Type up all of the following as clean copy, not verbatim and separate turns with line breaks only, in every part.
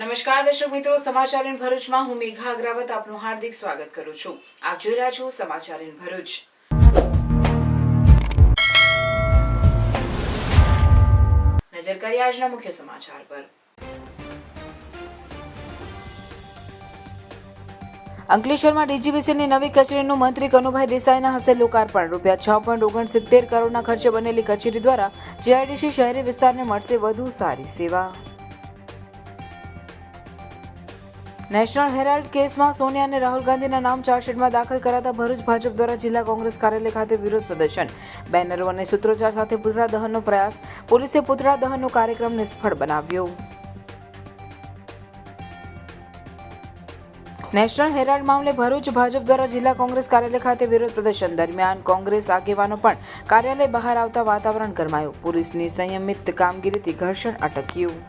નમસ્કાર દર્શક મિત્રો, સમાચાર ઇન ભરૂચમાં હું મેઘા અગ્રવાલ આપનું હાર્દિક સ્વાગત કરું છું. આપ જોઈ રહ્યા છો સમાચાર ઇન ભરૂચ. નજર કરીએ આજના મુખ્ય સમાચાર પર. અંકલેશ્વરમાં ડીજીવીસીની નવી કચેરીનું મંત્રી કનુભાઈ દેસાઈના હસ્તે લોકાર્પણ. ₹6.69 કરોડના ખર્ચે બનેલી કચેરી દ્વારા જીઆઈડીસી શહેરી વિસ્તારને મળશે વધુ સારી સેવા. નેશનલ હેરાલ્ડ કેસમાં સોનિયા અને રાહુલ ગાંધીના નામ ચાર્જશીટમાં દાખલ કરાતા ભરૂચ ભાજપ દ્વારા જિલ્લા કોંગ્રેસ કાર્યાલય ખાતે વિરોધ પ્રદર્શન. બેનરો અને સૂત્રોચ્ચાર સાથે પૂતળા દહનનો પ્રયાસ. પોલીસે પૂતળા દહનનો કાર્યક્રમ નિષ્ફળ બનાવ્યો. નેશનલ હેરાલ્ડ મામલે ભરૂચ ભાજપ દ્વારા જિલ્લા કોંગ્રેસ કાર્યાલય ખાતે વિરોધ પ્રદર્શન દરમિયાન કોંગ્રેસ આગેવાનો પણ કાર્યાલય બહાર આવતા વાતાવરણ ગરમાયું. પોલીસની સંયમિત કામગીરીથી ઘર્ષણ અટક્યું.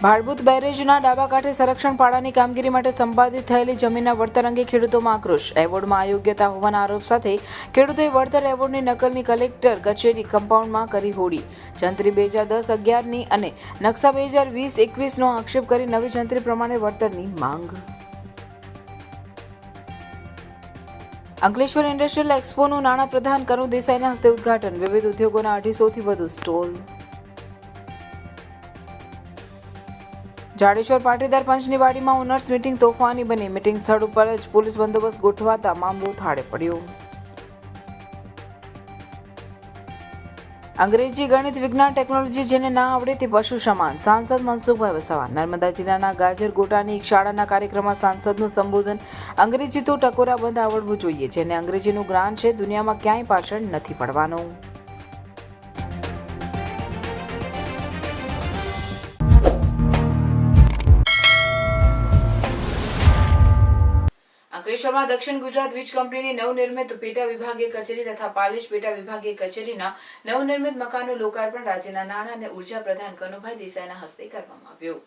ભાડભૂત બેરેજના ડાબા કાંઠે સંરક્ષણ પાડાની કામગીરી માટે સંપાદિત થયેલી જમીનના વળતર અંગે ખેડૂતોમાં આક્રોશ. એવોર્ડમાં અયોગ્યતા હોવાના આરોપ સાથે ખેડૂતોએ વળતર એવોર્ડની નકલની કલેક્ટર કચેરી કમ્પાઉન્ડમાં કરી હોડી. જંત્રી 2010-11ની અને નકશા 2020-21નો આક્ષેપ કરી નવી જંત્રી પ્રમાણે વળતરની માંગ. અંકલેશ્વર ઇન્ડસ્ટ્રીયલ એક્સપોનું નાણાપ્રધાન કનુ દેસાઈના હસ્તે ઉદ્ઘાટન. વિવિધ ઉદ્યોગોના 250થી વધુ સ્ટોલ. જાડેશ્વર પાટીદાર પંચની વાડીમાં ઓનર્સ મીટિંગ તોફાની બની. મીટિંગ સ્થળ ઉપર જ પોલીસ બંદોબસ્ત ગોઠવાતા મામલો થાળે પડ્યો. અંગ્રેજી, ગણિત, વિજ્ઞાન, ટેકનોલોજી જેને ના આવડે તે પશુ સમાન. સાંસદ મનસુખભાઈ વસાવા. નર્મદા જિલ્લાના ગાજરગોટાની એક શાળાના કાર્યક્રમમાં સાંસદનું સંબોધન. અંગ્રેજી તો ટકોરા બંધ આવડવું જોઈએ. જેને અંગ્રેજીનું જ્ઞાન છે દુનિયામાં ક્યાંય પાછળ નથી પડવાનું. અંકલેશ્વરમાં દક્ષિણ ગુજરાત વીજ કંપનીની નવનિર્મિત પેટા વિભાગીય કચેરી તથા પાલિશ પેટા વિભાગીય કચેરીના નવનિર્મિત મકાનનું લોકાર્પણ રાજ્યના નાણાં અને ઉર્જા પ્રધાન કનુભાઈ દેસાઈના હસ્તે કરવામાં આવ્યું.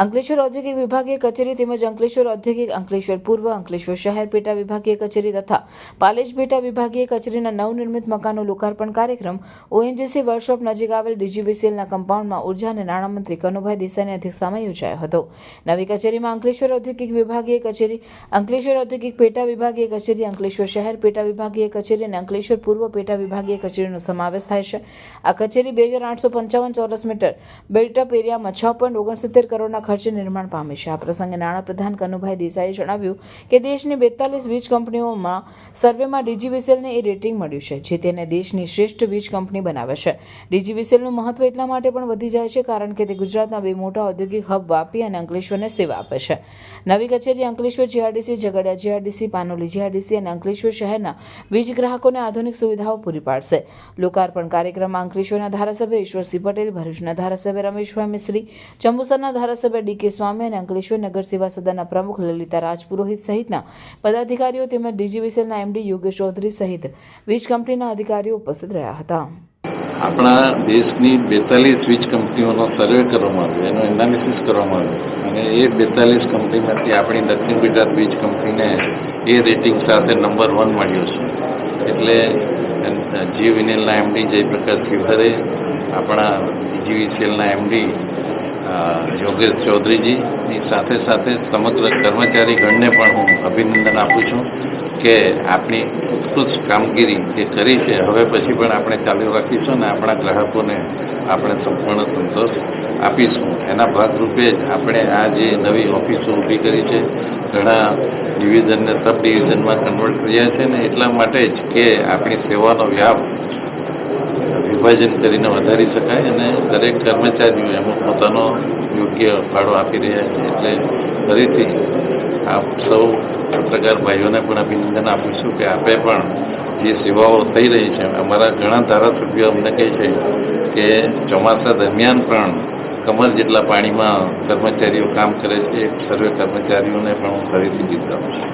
અંકલેશ્વર ઔદ્યોગિક વિભાગીય કચેરી તેમજ અંકલેશ્વર ઔદ્યોગિક, અંકલેશ્વર પૂર્વ, અંકલેશ્વર શહેર પેટા વિભાગીય કચેરી તથા પાલેજ પેટા વિભાગીય કચેરીના નવનિર્મિત મકાનનો લોકાર્પણ કાર્યક્રમ ઓએનજીસી વર્કશોપ નજીક આવેલ ડીજીવીસીએલના કમ્પાઉન્ડમાં ઉર્જા અને નાણામંત્રી કનુભાઈ દેસાઈની અધ્યક્ષતામાં યોજાયો હતો. નવી કચેરીમાં અંકલેશ્વર ઔદ્યોગિક વિભાગીય કચેરી, અંકલેશ્વર ઔદ્યોગિક પેટા વિભાગીય કચેરી, અંકલેશ્વર શહેર પેટા વિભાગીય કચેરી અને અંકલેશ્વર પૂર્વ પેટા વિભાગીય કચેરીનો સમાવેશ થાય છે. આ કચેરી 2855 ચોરસ મીટર બિલ્ટઅપ એરિયામાં 6.69 કરોડના ખર્ચે નિર્માણ પામે છે. આ પ્રસંગે નાણાપ્રધાન કનુભાઈ દેસાઈએ જણાવ્યું કે દેશની 42 વીજ કંપનીઓમાં સર્વેમાં ડીજીવીસીએલને એ રેટિંગ મળ્યું છે, જે તેને દેશની શ્રેષ્ઠ વીજ કંપની બનાવે છે. ડીજીવીસીએલનું મહત્વ એટલા માટે પણ વધી જાય છે કારણ કે તે ગુજરાતના બે મોટા ઔદ્યોગિક હબ વાપી અને અંકલેશ્વરને સેવા આપે છે. નવી કચેરી Ankleshwar GRDC, Jhagadia GRDC, Panoli GRDC અને અંકલેશ્વર શહેરના વીજ ગ્રાહકોને આધુનિક સુવિધાઓ પૂરી પાડશે. લોકાર્પણ કાર્યક્રમમાં અંકલેશ્વરના ધારાસભ્ય ઈશ્વરસિંહ પટેલ, ભરૂચના ધારાસભ્ય રમેશભાઈ મિસ્ત્રી, જંબુસરના ધારાસભ્ય ડી કે સ્વામી અને અંકલેશ્વર નગર સેવા સદનના પ્રમુખ લલિતા રાજપુરોહિત સહિતના પદાધિકારીઓ તેમજ ડીજીવીસીએલના એમડી યોગેશ ચૌધરી સહિત વીજ કંપનીના અધિકારીઓ ઉપસ્થિત રહ્યા હતા.
આપણા દેશની 42 વીજ કંપનીઓનો સર્વે કરવામાં આવ્યો, એનું એનાલિસિસ કરવામાં આવ્યું અને એ 42 કંપનીમાંથી આપણી દક્ષિણ ગુજરાત વીજ કંપનીને એ રેટિંગ સાથે નંબર 1 મળ્યો છે. એટલે જીવીએનએલના એમડી જયપ્રકાશ શિવહરે, આપણા જીવીસીએલના એમડી યોગેશ ચૌધરીજીની સાથે સાથે સમગ્ર કર્મચારી ગણને પણ હું અભિનંદન આપું છું કે આપણી ઉત્કૃષ્ટ કામગીરી જે કરી છે હવે પછી પણ આપણે ચાલુ રાખીશું અને આપણા ગ્રાહકોને આપણે સંપૂર્ણ સંતોષ આપીશું. એના ભાગરૂપે જ આપણે આ જે નવી ઓફિસો ઊભી કરી છે, ઘણા ડિવિઝનને સબ ડિવિઝનમાં કન્વર્ટ કર્યા છે ને એટલા માટે જ કે આપણી સેવાનો વ્યાપ વિભાજન કરીને વધારી શકાય અને દરેક કર્મચારીઓ એમાં પોતાનો યોગ્ય ફાળો આપી રહ્યા છે. એટલે ફરીથી આપ સૌ પત્રકાર ભાઈઓને પણ અભિનંદન આપું છું કે આપે પણ જે સેવાઓ થઈ રહી છે. અમારા ઘણા ધારાસભ્યો અમને કહે છે કે ચોમાસા દરમિયાન પણ કમર જેટલા પાણીમાં કર્મચારીઓ કામ કરે છે. સર્વે કર્મચારીઓને પણ હું ફરીથી બિરદાવું છું.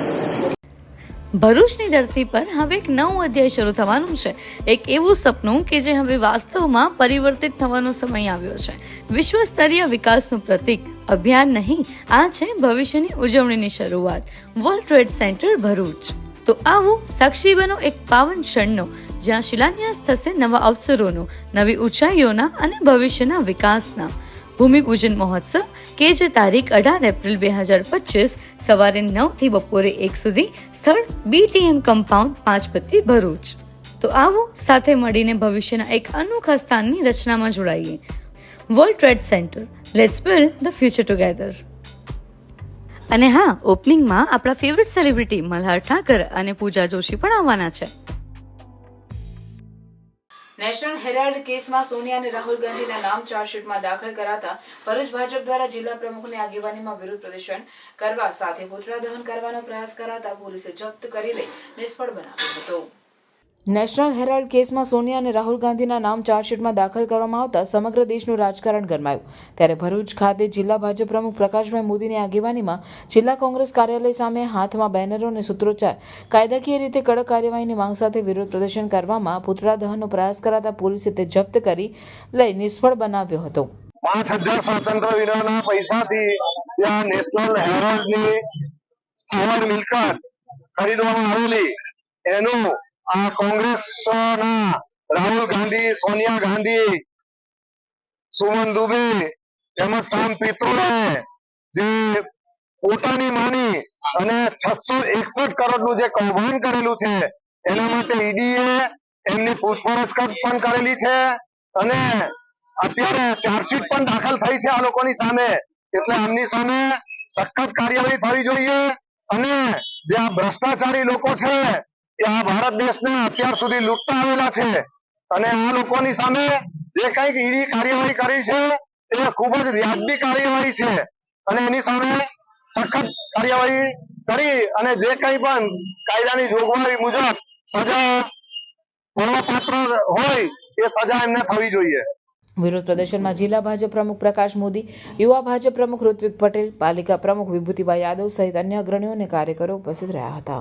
ભરૂચની ધરતી પર હવે એક નવું અધ્યાય શરૂ થવાનું છે. એક એવું સપનું કે જે હવે વાસ્તવમાં પરિવર્તિત થવાનો સમય આવ્યો છે. વિશ્વ સ્તરીય વિકાસનું પ્રતીક અભિયાન નહીં, આ છે ભવિષ્યની ઉજવણીની શરૂઆત. World trade centre Bharuch. તો આવો સાક્ષી બનો એક પાવન ક્ષણનો, જ્યાં શિલાન્યાસ થશે નવા અવસરોનો, નવી ઊંચાઈઓના અને ભવિષ્યના વિકાસના. ભૂમિપૂજન મહોત્સવ કે જે તારીખ 18 એપ્રિલ 2025 સવારે 9 થી બપોરે 1 સુધી, સ્થળ BTM કમ્પાઉન્ડ, પાંચપત્તી, ભરૂચ. તો આવો સાથે મળીને ભવિષ્યના એક અનોખા સ્થાનની રચનામાં જોડાઈએ. World trade centre, let's build the future together. અને હા, ઓપનિંગમાં આપણા ફેવરિટ સેલિબ્રિટી મલ્હાર ઠાકર અને પૂજા જોશી પણ આવવાના છે.
નેશનલ હેરાલ્ડ કેસમાં સોનિયા અને રાહુલ ગાંધીના નામ ચાર્જશીટમાં દાખલ કરાતા ભરૂચ ભાજપ દ્વારા જિલ્લા પ્રમુખની આગેવાનીમાં વિરોધ પ્રદર્શન કરવા સાથે પુતળા દહન કરવાનો પ્રયાસ કરાતા પોલીસે જપ્ત કરી લઈ નિષ્ફળ બનાવ્યો હતો. નેશનલ હેરાલ્ડ કેસમાં સોનિયા અને રાહુલ ગાંધીના નામ ચાર્જશીટમાં દાખલ કરવામાં આવતા સમગ્ર દેશનું રાજકારણ ગરમાયું. ત્યારે ભરૂચ ખાતે જિલ્લા ભાજપ પ્રમુખ પ્રકાશભાઈ મોદીની આગેવાનીમાં જિલ્લા કોંગ્રેસ કાર્યાલય સામે હાથમાં બેનરો અને સૂત્રોચ્ચાર, કાયદાકીય રીતે કડક કાર્યવાહીની માંગ સાથે વિરોધ પ્રદર્શન કરવામાં પુતળા દહનનો પ્રયાસ કરાતા પોલીસે તે જપ્ત કરી લઈ નિષ્ફળ બનાવ્યો હતો.
5000 સ્વાતંત્ર્ય વીરોના પૈસાથી ત્યાં નેશનલ હેરાલ્ડની સ્થાવર મિલકત ખરીદવામાં આવેલી, એનું આ કોંગ્રેસના રાહુલ ગાંધી, સોનિયા ગાંધી, સુમન દુબે તેમજ સામ પિત્રોડે જે પોતાની માની અને 661 કરોડનું જે કૌભાંડ કરેલું છે, એના માટે ઈડીએ એમની પૂછપરછ પણ કરેલી છે અને અત્યારે ચાર્જશીટ પણ દાખલ થઈ છે આ લોકોની સામે. એટલે આમની સામે સખત કાર્યવાહી થવી જોઈએ અને જે આ ભ્રષ્ટાચારી લોકો છે એ આ ભારત દેશને અત્યાર સુધી લૂંટતા આવેલા છે અને આ લોકોની સામે જે કંઈક ઈડી કાર્યવાહી કરી છે એ ખૂબ જ વ્યાજબી કાર્યવાહી છે અને એની સામે સખત કાર્યવાહી કરી અને જે કંઈ પણ કાયદાની જોગવાઈ મુજબ સજા મળવાપાત્ર હોય એ સજા એમને થવી જોઈએ.
વિરોધ પ્રદર્શનમાં જિલ્લા ભાજપ પ્રમુખ પ્રકાશ મોદી, યુવા ભાજપ પ્રમુખ ઋત્વિક પટેલ, પાલિકા પ્રમુખ વિભૂતિભાઈ यादव सहित अन्य अग्रणियों ने कार्यकरो उपस्थित रहा था.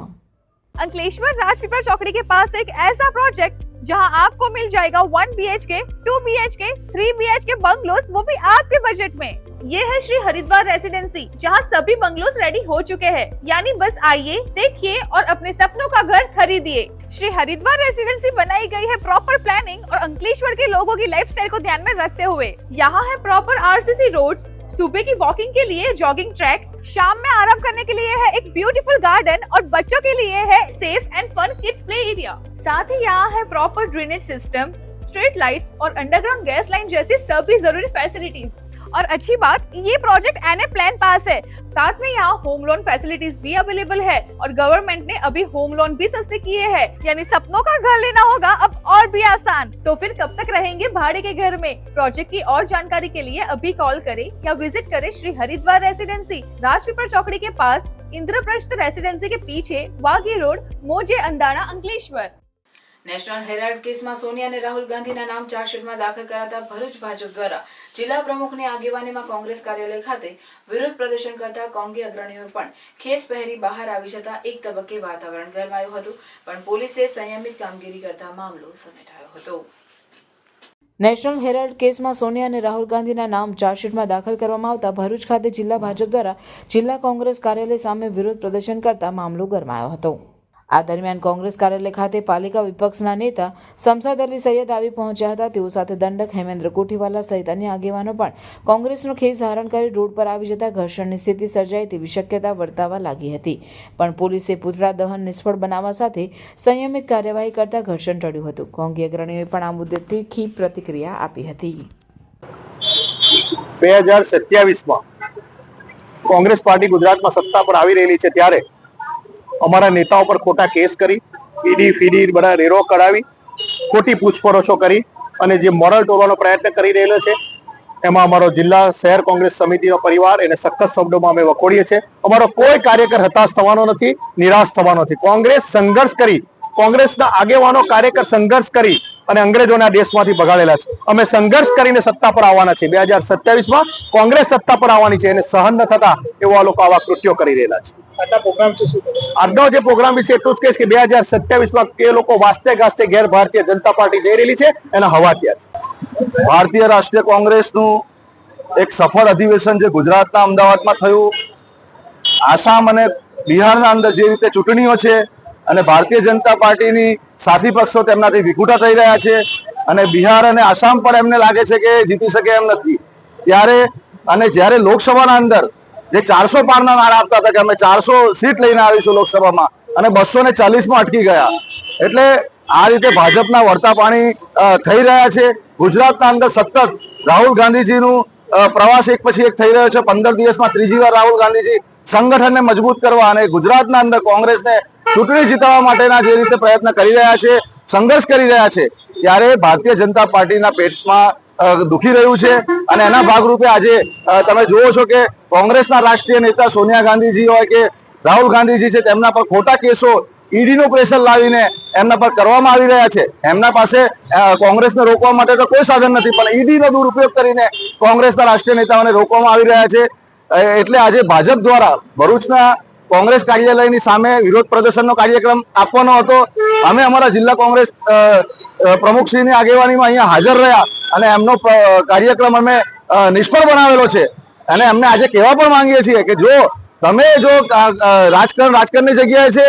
अंकलेश्वर राजपीपल चौकड़ी के पास एक ऐसा प्रोजेक्ट जहां आपको मिल जाएगा 1 BHK, 2 BHK, 3 BHK बंगलोस, वो भी आपके बजट में. ये है श्री हरिद्वार रेसिडेंसी, जहां सभी बंगलोस रेडी हो चुके हैं. यानी बस आइए, देखिए और अपने सपनों का घर खरीदिए. श्री हरिद्वार रेसिडेंसी बनाई गई है प्रॉपर प्लानिंग और अंकलेश्वर के लोगों की लाइफस्टाइल को ध्यान में रखते हुए. यहाँ है प्रॉपर RCC रोड्स, सुबह की वॉकिंग के लिए जॉगिंग ट्रैक, शाम में आराम करने के लिए है एक ब्यूटीफुल गार्डन और बच्चों के लिए है safe and fun kids play area. साथ ही यहाँ है proper drainage system, street lights और अंडरग्राउंड गैस लाइन जैसी सभी जरूरी फैसिलिटीज. और अच्छी बात, ये प्रोजेक्ट NA प्लान पास है. साथ में यहाँ होम लोन फैसिलिटीज भी अवेलेबल है और गवर्नमेंट ने अभी होम लोन भी सस्ते किए हैं. यानी सपनों का घर लेना होगा अब और भी आसान. तो फिर कब तक रहेंगे भाड़े के घर में? प्रोजेक्ट की और जानकारी के लिए अभी कॉल करें या विजिट करें श्री हरिद्वार रेसिडेंसी, राजपीपल चौकड़ी के पास, इंद्रप्रस्थ रेसिडेंसी के पीछे, वाघी रोड, मोजे अंदाना, अंकलेश्वर.
નેશનલ હેરાલ્ડ કેસમાં સોનિયા અને રાહુલ ગાંધીના નામ ચાર્જશીટમાં દાખલ કરાતા ભરૂચ ભાજપ દ્વારા જિલ્લા પ્રમુખની આગેવાનીમાં કોંગ્રેસ કાર્યાલય ખાતે વિરોધ પ્રદર્શન કરતા કોંગ્રેસ અગ્રણીઓ પણ ખેસ પહેરી બહાર આવી જતા એક તબક્કે વાતાવરણ ગરમાયું હતું, પણ પોલીસે સંયમિત કામગીરી કરતા મામલો સમેટાયો હતો. નેશનલ હેરાલ્ડ કેસમાં સોનિયા અને રાહુલ ગાંધીના નામ ચાર્જશીટમાં દાખલ કરવામાં આવતા ભરૂચ ખાતે જિલ્લા ભાજપ દ્વારા જિલ્લા કોંગ્રેસ કાર્યાલય સામે વિરોધ પ્રદર્શન કરતા મામલો ગરમાયો હતો. આ દરમિયાન કોંગ્રેસ કાર્યાલય ખાતે પાલિકા વિપક્ષના નેતા શમશાદ અલી સૈયદ આવી પહોંચ્યા હતા. તેઓ સાથે દંડક હેમેન્દ્ર કોઠીવાલા સહિત અન્ય આગેવાનો પણ કોંગ્રેસનો ખેસ ધારણ કરી રોડ પર આવી જતા ઘર્ષણની સ્થિતિ સર્જાય તેવી શક્યતા વર્તાવા લાગી હતી, પણ પોલીસે પુતળા દહન નિષ્ફળ બનાવવા સાથે સંયમિત કાર્યવાહી કરતા ઘર્ષણ ટળ્યું હતું. કોંગ્રેસ અગ્રણીઓએ પણ આ મુદ્દે તીખી પ્રતિક્રિયા આપી હતી.
2027માં કોંગ્રેસ પાર્ટી ગુજરાતમાં સત્તા પર આવી રહેલી છે ત્યારે અમારા નેતાઓ પર ખોટા કેસ કરી, ઈડી ફીડી બધા રેરો કરાવી, ખોટી પૂછપરછો કરી અને જે મોરલ તોડવાનો પ્રયત્ન કરી રહેલો છે એમાં અમારો જિલ્લા શહેર કોંગ્રેસ સમિતિનો પરિવાર એને સખત શબ્દોમાં અમે વખોડીએ છીએ. અમારો કોઈ કાર્યકર હતાશ થવાનો નથી, નિરાશ થવાનો નથી. કોંગ્રેસ સંઘર્ષ કરી, કોંગ્રેસના આગેવાનો કાર્યકર સંઘર્ષ કરી અને અંગ્રેજોને આ દેશમાંથી ભગાડેલા છે. અમે સંઘર્ષ કરીને સત્તા પર આવવાના છે. 2027માં કોંગ્રેસ સત્તા પર આવવાની છે અને સહન ન થતા એવા લોકો આવા કૃત્યો કરી રહેલા છે. આજનો જે પ્રોગ્રામ વિશે એટલું જ કહીશ કે 2027માં એ લોકો વાસ્તે ગાસ્તે ઘેર ભારતીય જનતા પાર્ટી જઈ રહેલી છે એના હવા ત્યાં. ભારતીય રાષ્ટ્રીય કોંગ્રેસનું એક સફળ અધિવેશન જે ગુજરાતના અમદાવાદમાં થયું, આસામ અને બિહારના અંદર જે રીતે ચૂંટણીઓ છે
અને ભારતીય જનતા પાર્ટીની સાથી પક્ષો તેમનાથી વિખૂટા થઈ રહ્યા છે અને બિહાર અને આસામ પણ એમને લાગે છે કે જીતી શકે એમ નથી. ત્યારે અને જ્યારે લોકસભાના અંદર જે 400 પારના નારા આપતા હતા કે અમે 400 સીટ લઈને આવીશું લોકસભામાં અને 240માં અટકી ગયા. એટલે આ રીતે ભાજપના વળતા પાણી થઈ રહ્યા છે. ગુજરાતના અંદર સતત રાહુલ ગાંધીજીનું પ્રવાસ એક પછી એક થઈ રહ્યો છે. 15 દિવસમાં ત્રીજી વાર રાહુલ ગાંધીજી સંગઠનને મજબૂત કરવા અને ગુજરાતના અંદર કોંગ્રેસને ચૂંટણી જીતવા માટેના જે રીતે પ્રયત્ન કરી રહ્યા છે, સંઘર્ષ કરી રહ્યા છે, ત્યારે ભારતીય જનતા પાર્ટીના પેટમાં દુખી રહ્યું છે અને એના ભાગરૂપે આજે તમે જુઓ છો કે કોંગ્રેસના રાષ્ટ્રીય નેતા સોનિયા ગાંધીજી હોય કે રાહુલ ગાંધીજી છે, તેમના પર ખોટા કેસો ઈડીનું પ્રેશર લાવીને એમના પર કરવામાં આવી રહ્યા છે. એમના પાસે કોંગ્રેસને રોકવા માટે તો કોઈ સાધન નથી, પણ ઈડીનો દુરુપયોગ કરીને કોંગ્રેસના રાષ્ટ્રીય નેતાઓને રોકવામાં આવી રહ્યા છે. એટલે આજે ભાજપ દ્વારા ભરૂચના કોંગ્રેસ કાર્યાલયની સામે વિરોધ પ્રદર્શનનો કાર્યક્રમ આપવાનો હતો. અમે અમારા જિલ્લા કોંગ્રેસ પ્રમુખશ્રીની આગેવાનીમાં અહીંયા હાજર રહ્યા અને એમનો કાર્યક્રમ અમે નિષ્ફળ બનાવેલો છે. અને અમને આજે કહેવા પણ માંગીએ છીએ કે જો તમે રાજકારણની જગ્યાએ છે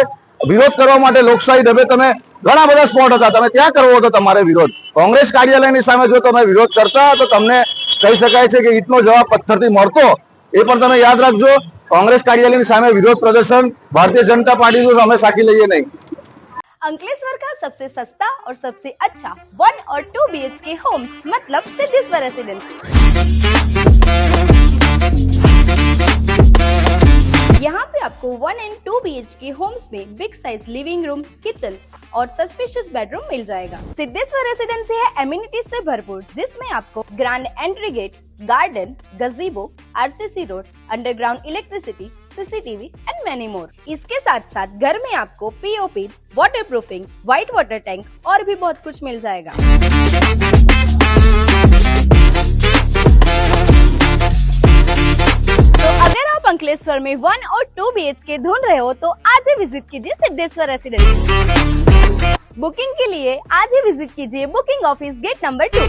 વિરોધ કરવા માટે લોકશાહી ઢબે તમે ઘણા બધા સ્પોટ હતા, તમે ત્યાં કરવો હતો તમારે વિરોધ. કોંગ્રેસ કાર્યાલયની સામે જો તમે વિરોધ કરતા તો તમને કહી શકાય છે કે ઈંટનો જવાબ પથ્થરથી મળતો. એ પણ તમે યાદ રાખજો. કોંગ્રેસ કાર્યાલયની સામે વિરોધ પ્રદર્શન ભારતીય જનતા पार्टी को हमें साकी लिए नहीं.
अंकलेश्वर का सबसे सस्ता और सबसे अच्छा 1 और 2 BHK होम्स मतलब सिद्धेश्वर रेसिडेंसी। यहाँ पे आपको 1 एंड 2 BHK होम्स में big size living room, kitchen और सस्पिशियस बेडरूम मिल जाएगा। सिद्धेश्वर रेसिडेंसी है एमिनिटीज से भरपूर, जिसमें आपको grand entry gate, garden, gazebo, RCC road, underground electricity, CCTV and many more. इसके साथ साथ घर में आपको POP, waterproofing, white water tank और भी बहुत कुछ मिल जाएगा। तो अगर आप अंकलेश्वर में 1 और 2 BHK ढूंढ रहे हो तो आज ही विजिट कीजिए सिद्धेश्वर रेसिडेंसी। बुकिंग के लिए आज ही विजिट कीजिए booking office gate number 2,